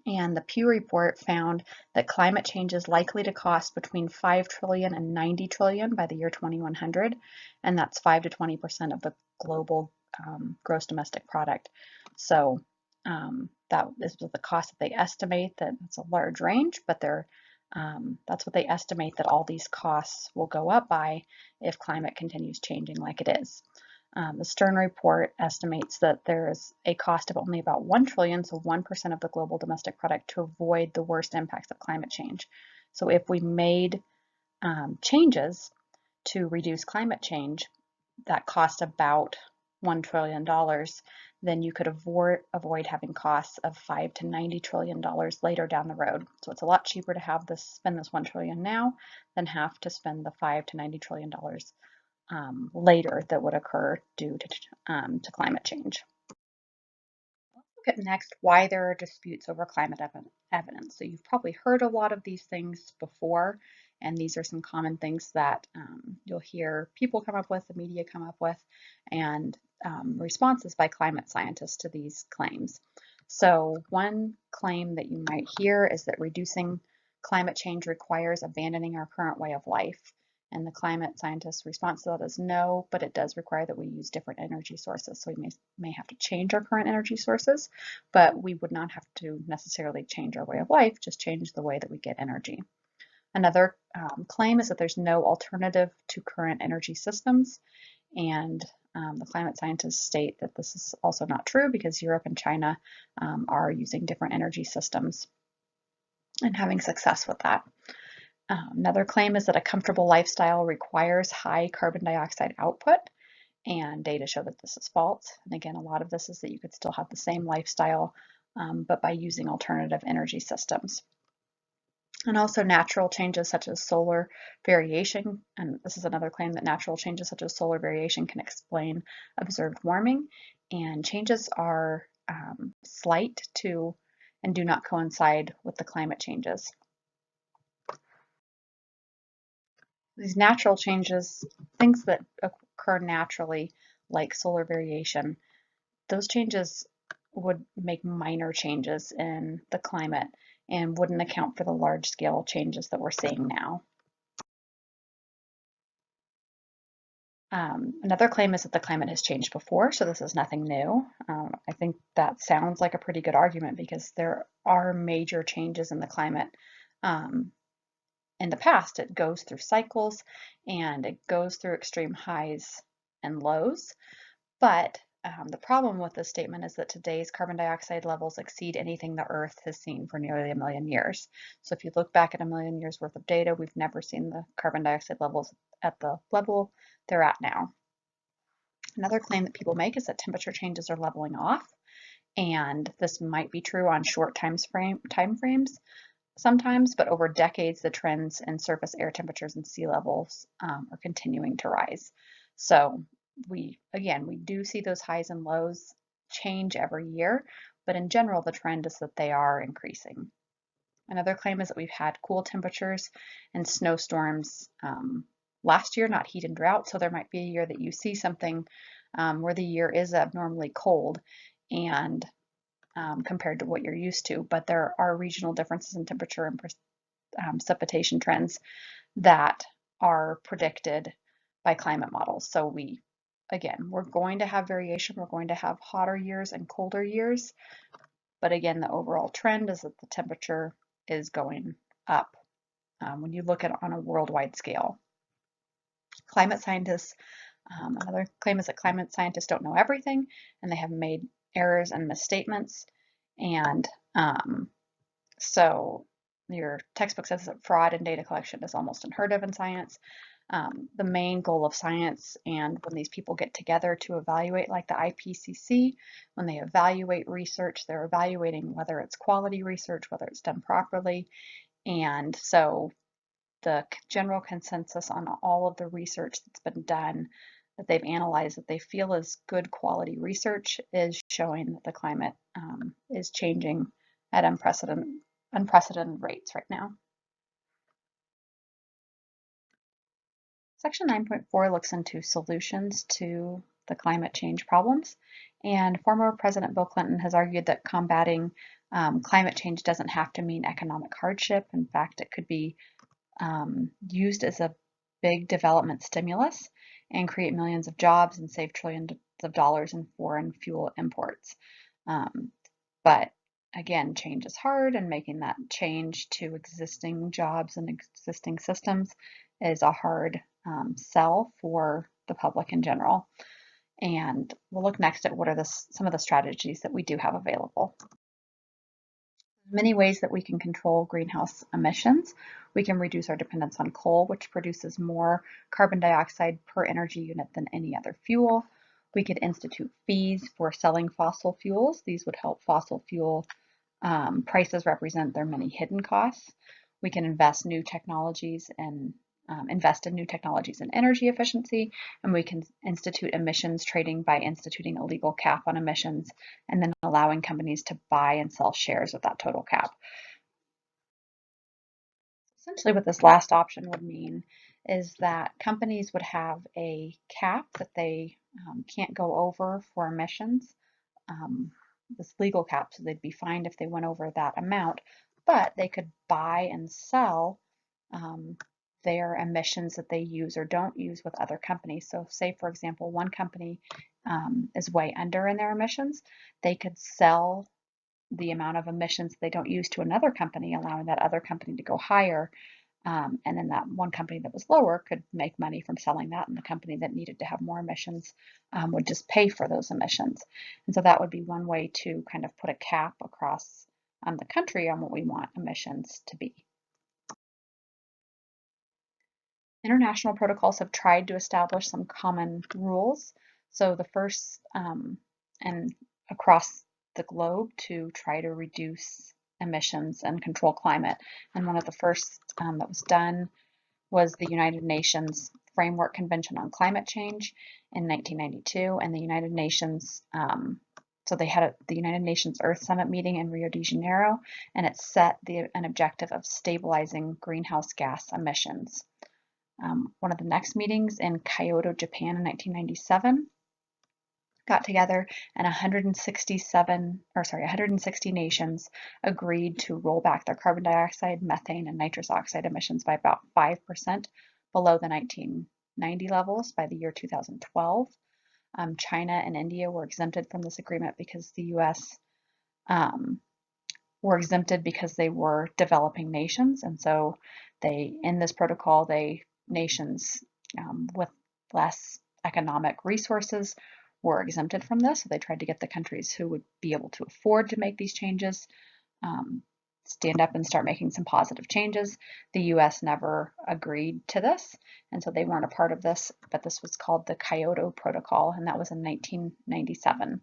And the Pew report found that climate change is likely to cost between 5 trillion and 90 trillion by the year 2100, and that's 5 to 20% of the global gross domestic product. So that is the cost that they estimate. That it's a large range, but that's what they estimate that all these costs will go up by if climate continues changing like it is. The Stern report estimates that there is a cost of only about 1 trillion, so 1% of the global domestic product, to avoid the worst impacts of climate change. So if we made changes to reduce climate change that cost about $1 trillion, then you could avoid having costs of $5 to $90 trillion later down the road. So it's a lot cheaper to have spend this $1 trillion now than have to spend the $5 to $90 trillion later that would occur due to climate change. Let's look at next why there are disputes over climate evidence. So you've probably heard a lot of these things before, and these are some common things that you'll hear people come up with, the media come up with, and responses by climate scientists to these claims. So one claim that you might hear is that reducing climate change requires abandoning our current way of life. And the climate scientist's response to that is no, but it does require that we use different energy sources. So we may have to change our current energy sources, but we would not have to necessarily change our way of life, just change the way that we get energy. Another claim is that there's no alternative to current energy systems. And the climate scientists state that this is also not true because Europe and China are using different energy systems and having success with that. Another claim is that a comfortable lifestyle requires high carbon dioxide output, and data show that this is false. And again, a lot of this is that you could still have the same lifestyle, but by using alternative energy systems. And also natural changes such as solar variation, and this is another claim that natural changes such as solar variation can explain observed warming, and changes are slight to and do not coincide with the climate changes. These natural changes, things that occur naturally, like solar variation, those changes would make minor changes in the climate and wouldn't account for the large scale changes that we're seeing now. Another claim is that the climate has changed before, so this is nothing new. I think that sounds like a pretty good argument because there are major changes in the climate. In the past, it goes through cycles and it goes through extreme highs and lows. But the problem with this statement is that today's carbon dioxide levels exceed anything the Earth has seen for nearly 1,000,000 years. So if you look back at 1,000,000 years worth of data, we've never seen the carbon dioxide levels at the level they're at now. Another claim that people make is that temperature changes are leveling off, and this might be true on short time frames sometimes, but over decades, the trends in surface air temperatures and sea levels are continuing to rise. So we do see those highs and lows change every year, but in general, the trend is that they are increasing. Another claim is that we've had cool temperatures and snowstorms last year, not heat and drought. So there might be a year that you see something where the year is abnormally cold and compared to what you're used to, but there are regional differences in temperature and precipitation trends that are predicted by climate models. So we're going to have variation. We're going to have hotter years and colder years, but again, the overall trend is that the temperature is going up when you look at it on a worldwide scale. Climate scientists, another claim is that climate scientists don't know everything and they have made errors and misstatements. And so your textbook says that fraud in data collection is almost unheard of in science. The main goal of science, and when these people get together to evaluate, like the IPCC, when they evaluate research, they're evaluating whether it's quality research, whether it's done properly. And so the general consensus on all of the research that's been done that they've analyzed that they feel is good quality research is showing that the climate is changing at unprecedented rates right now. Section 9.4 looks into solutions to the climate change problems, and former President Bill Clinton has argued that combating climate change doesn't have to mean economic hardship. In fact, it could be used as a big development stimulus and create millions of jobs and save trillions of dollars in foreign fuel imports. But again, change is hard, and making that change to existing jobs and existing systems is a hard sell for the public in general. And we'll look next at what are some of the strategies that we do have available. Many ways that we can control greenhouse emissions. We can reduce our dependence on coal, which produces more carbon dioxide per energy unit than any other fuel. We could institute fees for selling fossil fuels. These would help fossil fuel prices represent their many hidden costs. We can invest in new technologies and energy efficiency, and we can institute emissions trading by instituting a legal cap on emissions and then allowing companies to buy and sell shares with that total cap. Essentially what this last option would mean is that companies would have a cap that they can't go over for emissions, this legal cap, so they'd be fined if they went over that amount, but they could buy and sell their emissions that they use or don't use with other companies. So say, for example, one company is way under in their emissions, they could sell the amount of emissions they don't use to another company, allowing that other company to go higher. And then that one company that was lower could make money from selling that, and the company that needed to have more emissions would just pay for those emissions. And so that would be one way to kind of put a cap across the country on what we want emissions to be. International protocols have tried to establish some common rules. So the first and across the globe to try to reduce emissions and control climate. And one of the first that was done was the United Nations Framework Convention on Climate Change in 1992, and the United Nations. So they had the United Nations Earth Summit meeting in Rio de Janeiro, and it set an objective of stabilizing greenhouse gas emissions. One of the next meetings in Kyoto, Japan in 1997 got together, and 160 nations agreed to roll back their carbon dioxide, methane, and nitrous oxide emissions by about 5% below the 1990 levels by the year 2012. China and India were exempted from this agreement because the US were exempted because they were developing nations, and so in this protocol, nations with less economic resources were exempted from this. So they tried to get the countries who would be able to afford to make these changes stand up and start making some positive changes. The US never agreed to this, and so they weren't a part of this, but this was called the Kyoto Protocol, and that was in 1997.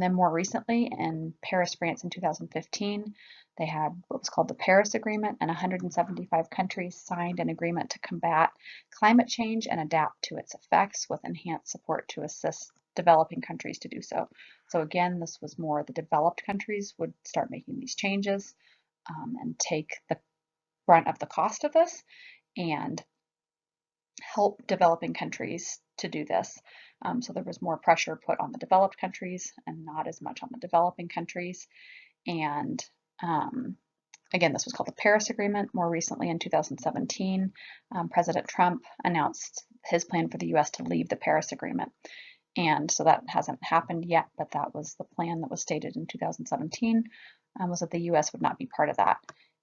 Then more recently, in Paris, France in 2015, they had what was called the Paris Agreement, and 175 countries signed an agreement to combat climate change and adapt to its effects with enhanced support to assist developing countries to do so. So again, this was more the developed countries would start making these changes and take the brunt of the cost of this and help developing countries to do this. So there was more pressure put on the developed countries and not as much on the developing countries. And again, this was called the Paris Agreement. More recently, in 2017, President Trump announced his plan for the US to leave the Paris Agreement. And so that hasn't happened yet, but that was the plan that was stated in 2017, was that the US would not be part of that.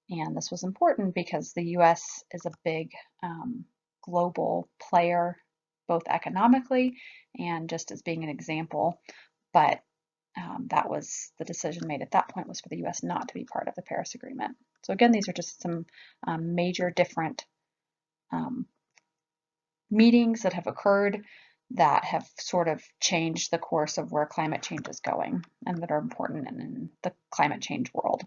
And this was important because the US is a big global player, both economically and just as being an example. But that was the decision made at that point, was for the US not to be part of the Paris Agreement. So again, these are just some major different meetings that have occurred that have sort of changed the course of where climate change is going and that are important in the climate change world.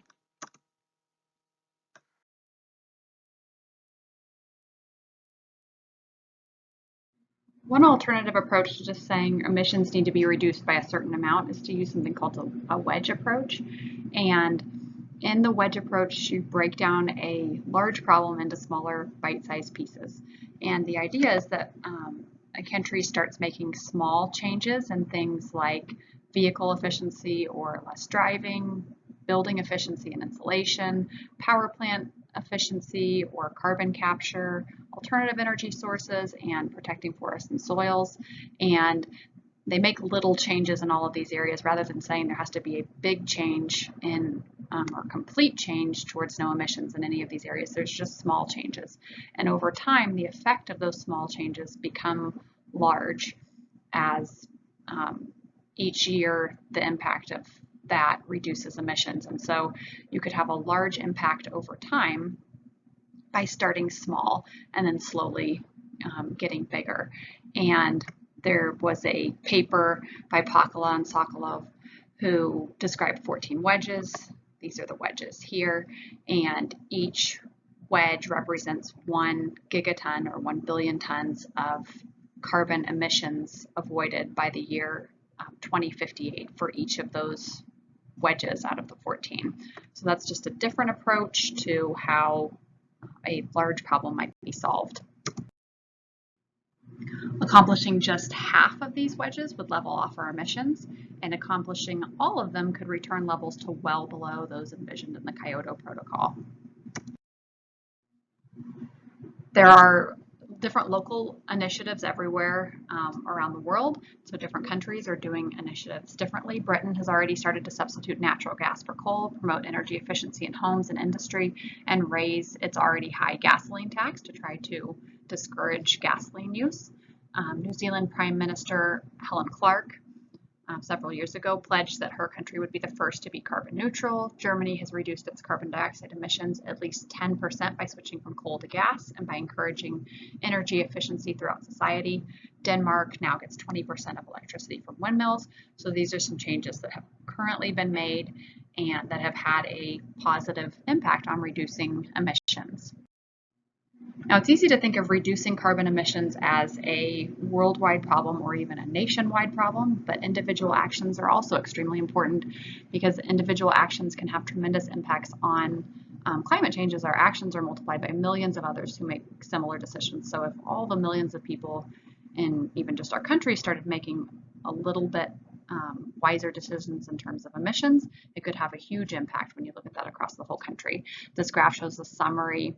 One alternative approach to just saying emissions need to be reduced by a certain amount is to use something called a wedge approach. And in the wedge approach, you break down a large problem into smaller bite-sized pieces. And the idea is that a country starts making small changes in things like vehicle efficiency or less driving, building efficiency and insulation, power plant efficiency or carbon capture, alternative energy sources, and protecting forests and soils. And they make little changes in all of these areas rather than saying there has to be a big change in or complete change towards no emissions in any of these areas. There's just small changes. And over time, the effect of those small changes become large as each year the impact of that reduces emissions. And so you could have a large impact over time by starting small and then slowly getting bigger. And there was a paper by Pakala and Sokolov who described 14 wedges. These are the wedges here, and each wedge represents 1 gigaton or 1 billion tons of carbon emissions avoided by the year 2058 for each of those wedges out of the 14. So that's just a different approach to how a large problem might be solved. Accomplishing just half of these wedges would level off our emissions, and accomplishing all of them could return levels to well below those envisioned in the Kyoto Protocol. There are different local initiatives everywhere around the world, so different countries are doing initiatives differently. Britain has already started to substitute natural gas for coal, promote energy efficiency in homes and industry, and raise its already high gasoline tax to try to discourage gasoline use. New Zealand Prime Minister Helen Clark several years ago pledged that her country would be the first to be carbon neutral. Germany has reduced its carbon dioxide emissions at least 10% by switching from coal to gas and by encouraging energy efficiency throughout society. Denmark now gets 20% of electricity from windmills. So these are some changes that have currently been made and that have had a positive impact on reducing emissions. Now, it's easy to think of reducing carbon emissions as a worldwide problem or even a nationwide problem, but individual actions are also extremely important because individual actions can have tremendous impacts on climate change as our actions are multiplied by millions of others who make similar decisions. So if all the millions of people in even just our country started making a little bit wiser decisions in terms of emissions, it could have a huge impact when you look at that across the whole country. This graph shows a summary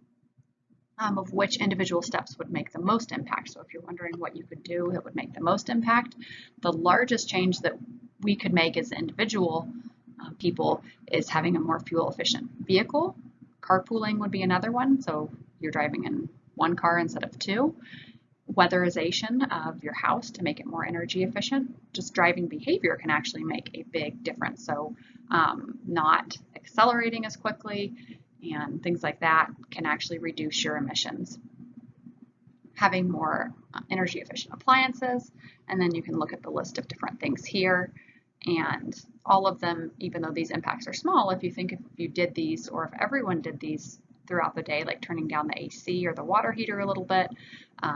of which individual steps would make the most impact. So if you're wondering what you could do that would make the most impact, the largest change that we could make as individual people is having a more fuel efficient vehicle. Carpooling would be another one. So you're driving in one car instead of two. Weatherization of your house to make it more energy efficient. Just driving behavior can actually make a big difference. So not accelerating as quickly and things like that can actually reduce your emissions. Having more energy efficient appliances, and then you can look at the list of different things here, and all of them, even though these impacts are small, if you think if you did these or if everyone did these throughout the day, like turning down the AC or the water heater a little bit,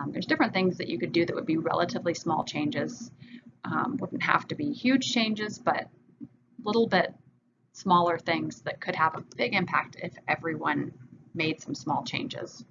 there's different things that you could do that would be relatively small changes. Wouldn't have to be huge changes, but little bit smaller things that could have a big impact if everyone made some small changes.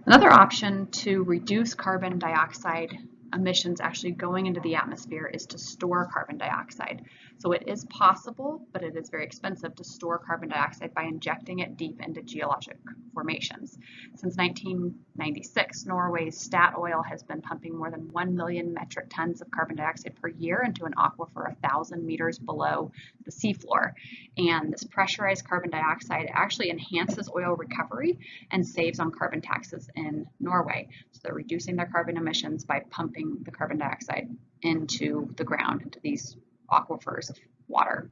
Another option to reduce carbon dioxide emissions actually going into the atmosphere is to store carbon dioxide. So it is possible, but it is very expensive to store carbon dioxide by injecting it deep into geologic formations. Since 1996, Norway's Statoil has been pumping more than 1 million metric tons of carbon dioxide per year into an aquifer 1,000 meters below the seafloor. And this pressurized carbon dioxide actually enhances oil recovery and saves on carbon taxes in Norway. So they're reducing their carbon emissions by pumping the carbon dioxide into the ground, into these aquifers of water.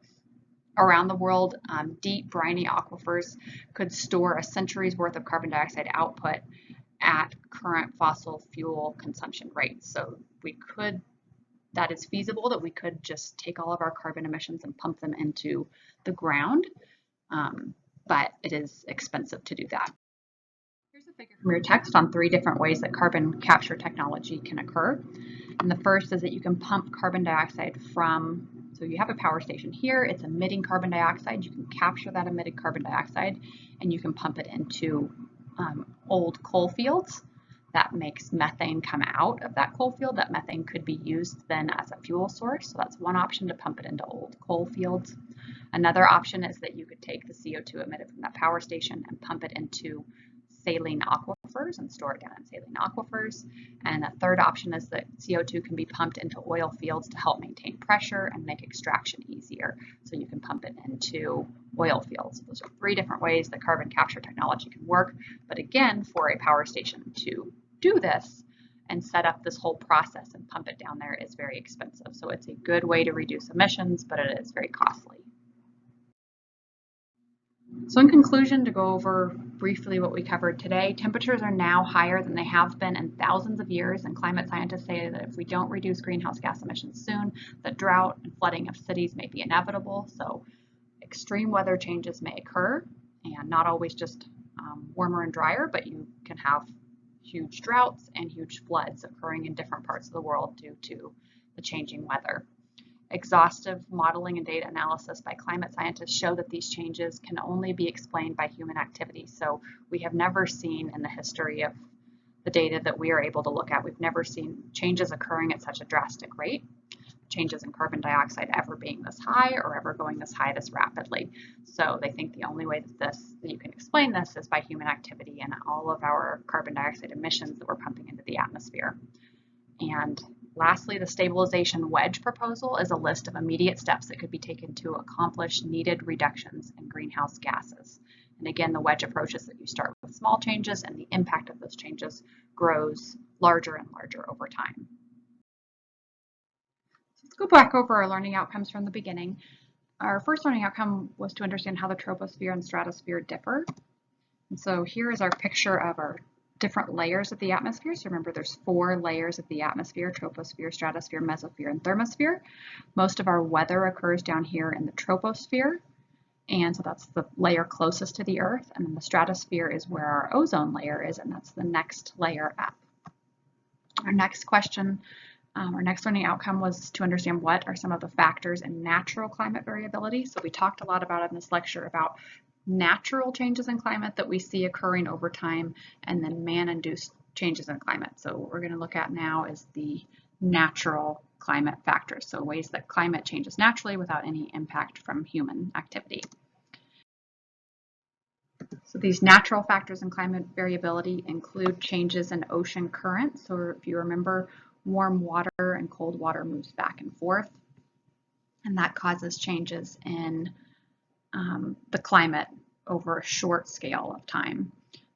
Around the world, deep briny aquifers could store a century's worth of carbon dioxide output at current fossil fuel consumption rates. So that is feasible, that we could just take all of our carbon emissions and pump them into the ground, but it is expensive to do that. Here's a figure from your text on 3 different ways that carbon capture technology can occur. And the first is that you can pump carbon dioxide from, so you have a power station here, it's emitting carbon dioxide, you can capture that emitted carbon dioxide and you can pump it into old coal fields. That makes methane come out of that coal field. That methane could be used then as a fuel source. So that's one option, to pump it into old coal fields. Another option is that you could take the CO2 emitted from that power station and pump it into saline aquifers and store it down in saline aquifers. And a third option is that CO2 can be pumped into oil fields to help maintain pressure and make extraction easier. So you can pump it into oil fields. Those are 3 different ways that carbon capture technology can work. But again, for a power station to do this and set up this whole process and pump it down there is very expensive. So it's a good way to reduce emissions, but it is very costly. So in conclusion, to go over briefly what we covered today, temperatures are now higher than they have been in thousands of years, and climate scientists say that if we don't reduce greenhouse gas emissions soon, the drought and flooding of cities may be inevitable. So extreme weather changes may occur, and not always just warmer and drier, but you can have huge droughts and huge floods occurring in different parts of the world due to the changing weather. Exhaustive modeling and data analysis by climate scientists show that these changes can only be explained by human activity. So we have never seen in the history of the data that we are able to look at, we've never seen changes occurring at such a drastic rate, changes in carbon dioxide ever being this high or ever going this high this rapidly. So they think the only way that you can explain this is by human activity and all of our carbon dioxide emissions that we're pumping into the atmosphere. And lastly, the stabilization wedge proposal is a list of immediate steps that could be taken to accomplish needed reductions in greenhouse gases. And again, the wedge approach is that you start with small changes and the impact of those changes grows larger and larger over time. So let's go back over our learning outcomes from the beginning. Our first learning outcome was to understand how the troposphere and stratosphere differ. And so here is our picture of our different layers of the atmosphere. So remember, there's 4 layers of the atmosphere: troposphere, stratosphere, mesosphere, and thermosphere. Most of our weather occurs down here in the troposphere. And so that's the layer closest to the Earth. And then the stratosphere is where our ozone layer is, and that's the next layer up. Our next question, our next learning outcome was to understand what are some of the factors in natural climate variability. So we talked a lot about in this lecture about natural changes in climate that we see occurring over time, and then man-induced changes in climate. So what we're going to look at now is the natural climate factors, so ways that climate changes naturally without any impact from human activity. So these natural factors in climate variability include changes in ocean currents. So if you remember, warm water and cold water moves back and forth, and that causes changes in the climate over a short scale of time.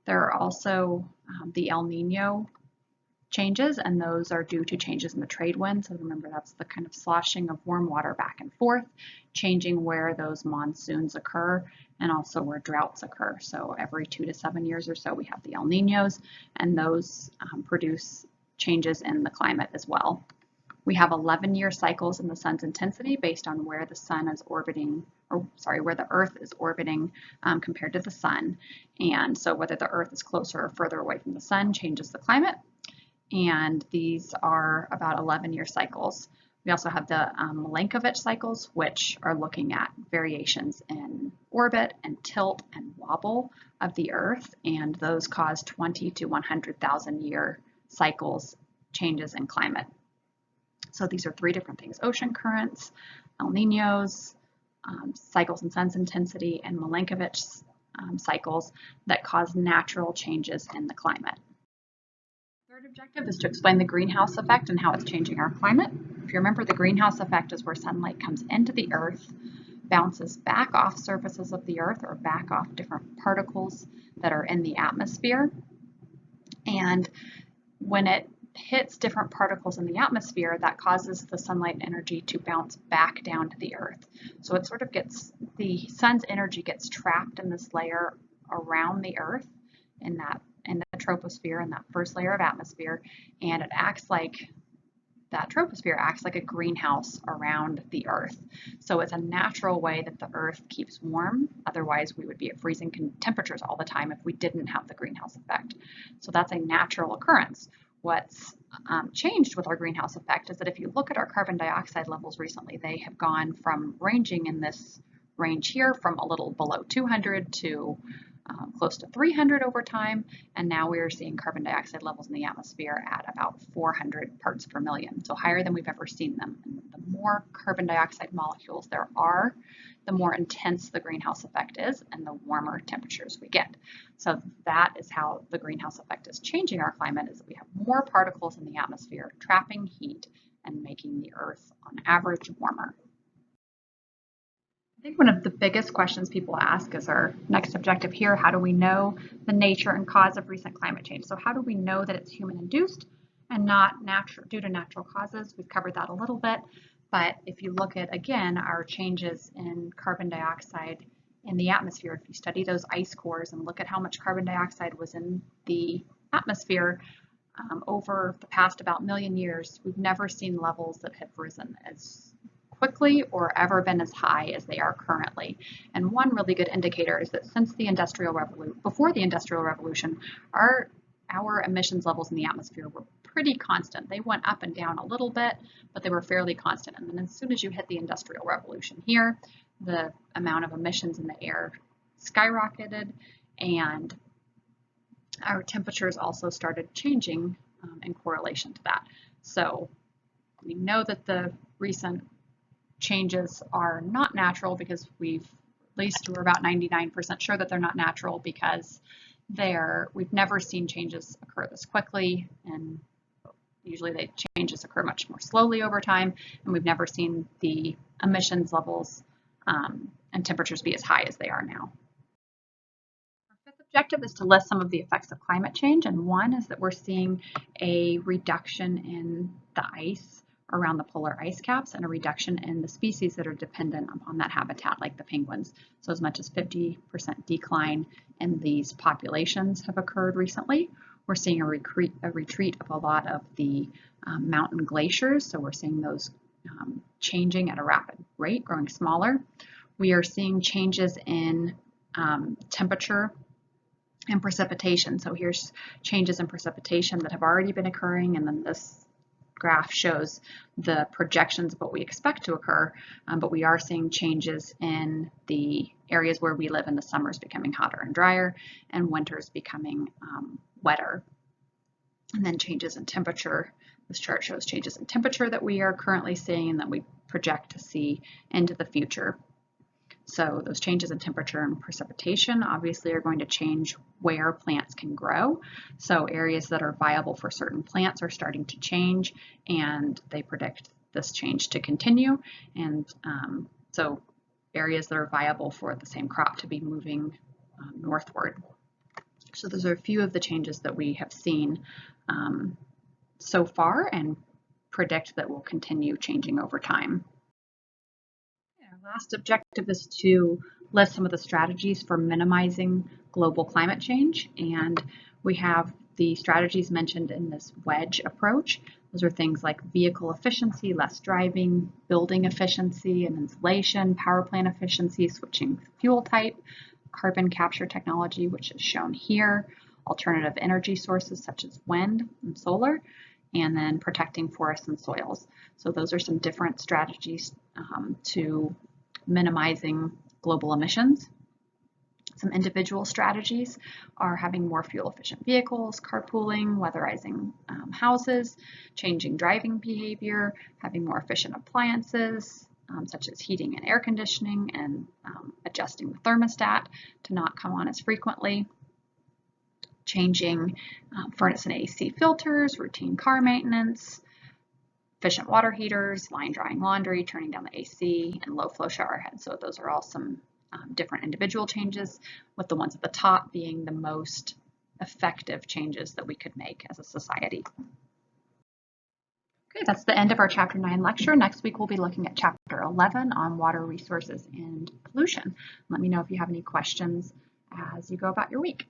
There are also the El Nino changes, and those are due to changes in the trade wind. So remember, that's the kind of sloshing of warm water back and forth, changing where those monsoons occur and also where droughts occur. So every 2 to 7 years or so we have the El Ninos, and those produce changes in the climate as well. We have 11-year cycles in the sun's intensity based on where the sun is orbiting, where the Earth is orbiting compared to the sun. And so whether the Earth is closer or further away from the sun changes the climate. And these are about 11-year cycles. We also have the Milankovitch cycles, which are looking at variations in orbit and tilt and wobble of the Earth, and those cause 20 to 100,000 year cycles changes in climate. So these are 3 different things: ocean currents, El Ninos, cycles in sun's intensity, and Milankovitch cycles that cause natural changes in the climate. Third objective is to explain the greenhouse effect and how it's changing our climate. If you remember, the greenhouse effect is where sunlight comes into the Earth, bounces back off surfaces of the Earth or back off different particles that are in the atmosphere. And when it hits different particles in the atmosphere, that causes the sunlight energy to bounce back down to the Earth. So it sort of the sun's energy gets trapped in this layer around the Earth in the troposphere, in that first layer of atmosphere, and it acts like that troposphere acts like a greenhouse around the Earth. So it's a natural way that the Earth keeps warm. Otherwise, we would be at freezing temperatures all the time if we didn't have the greenhouse effect. So that's a natural occurrence. What's changed with our greenhouse effect is that if you look at our carbon dioxide levels recently, they have gone from ranging in this range here from a little below 200 to close to 300 over time, and now we are seeing carbon dioxide levels in the atmosphere at about 400 parts per million, so higher than we've ever seen them. And the more carbon dioxide molecules there are, the more intense the greenhouse effect is and the warmer temperatures we get. So that is how the greenhouse effect is changing our climate, is that we have more particles in the atmosphere trapping heat and making the Earth on average warmer. I think one of the biggest questions people ask is our next objective here: how do we know the nature and cause of recent climate change? So how do we know that it's human induced and not due to natural causes? We've covered that a little bit, but if you look at, again, our changes in carbon dioxide in the atmosphere, if you study those ice cores and look at how much carbon dioxide was in the atmosphere over the past about million years, we've never seen levels that have risen as quickly or ever been as high as they are currently. And one really good indicator is that since the before the Industrial Revolution, our emissions levels in the atmosphere were pretty constant. They went up and down a little bit, but they were fairly constant. And then as soon as you hit the Industrial Revolution here, the amount of emissions in the air skyrocketed, and our temperatures also started changing in correlation to that. So we know that the recent changes are not natural because we're about 99% sure that they're not natural, because we've never seen changes occur this quickly, and usually the changes occur much more slowly over time, and we've never seen the emissions levels and temperatures be as high as they are now. Our fifth objective is to list some of the effects of climate change, and one is that we're seeing a reduction in the ice around the polar ice caps and a reduction in the species that are dependent upon that habitat, like the penguins. So as much as 50% decline in these populations have occurred recently. We're seeing a retreat of a lot of the mountain glaciers, so we're seeing those changing at a rapid rate, growing smaller. We are seeing changes in temperature and precipitation. So here's changes in precipitation that have already been occurring, and then this graph shows the projections of what we expect to occur, but we are seeing changes in the areas where we live in the summers becoming hotter and drier and winters becoming wetter. And then changes in temperature. This chart shows changes in temperature that we are currently seeing and that we project to see into the future. So those changes in temperature and precipitation obviously are going to change where plants can grow. So areas that are viable for certain plants are starting to change, and they predict this change to continue. And so areas that are viable for the same crop to be moving northward. So those are a few of the changes that we have seen so far and predict that will continue changing over time. Our last objective is to list some of the strategies for minimizing global climate change, and we have the strategies mentioned in this wedge approach. Those are things like vehicle efficiency, less driving, building efficiency and insulation, power plant efficiency, switching fuel type, carbon capture technology, which is shown here, alternative energy sources such as wind and solar, and then protecting forests and soils. So those are some different strategies to minimizing global emissions. Some individual strategies are having more fuel efficient vehicles, carpooling, weatherizing houses, changing driving behavior, having more efficient appliances, such as heating and air conditioning, and adjusting the thermostat to not come on as frequently, changing furnace and AC filters, routine car maintenance, efficient water heaters, line drying laundry, turning down the AC, and low flow shower heads. So those are all some different individual changes, with the ones at the top being the most effective changes that we could make as a society. Okay, that's the end of our Chapter 9 lecture. Next week we'll be looking at Chapter 11 on water resources and pollution. Let me know if you have any questions as you go about your week.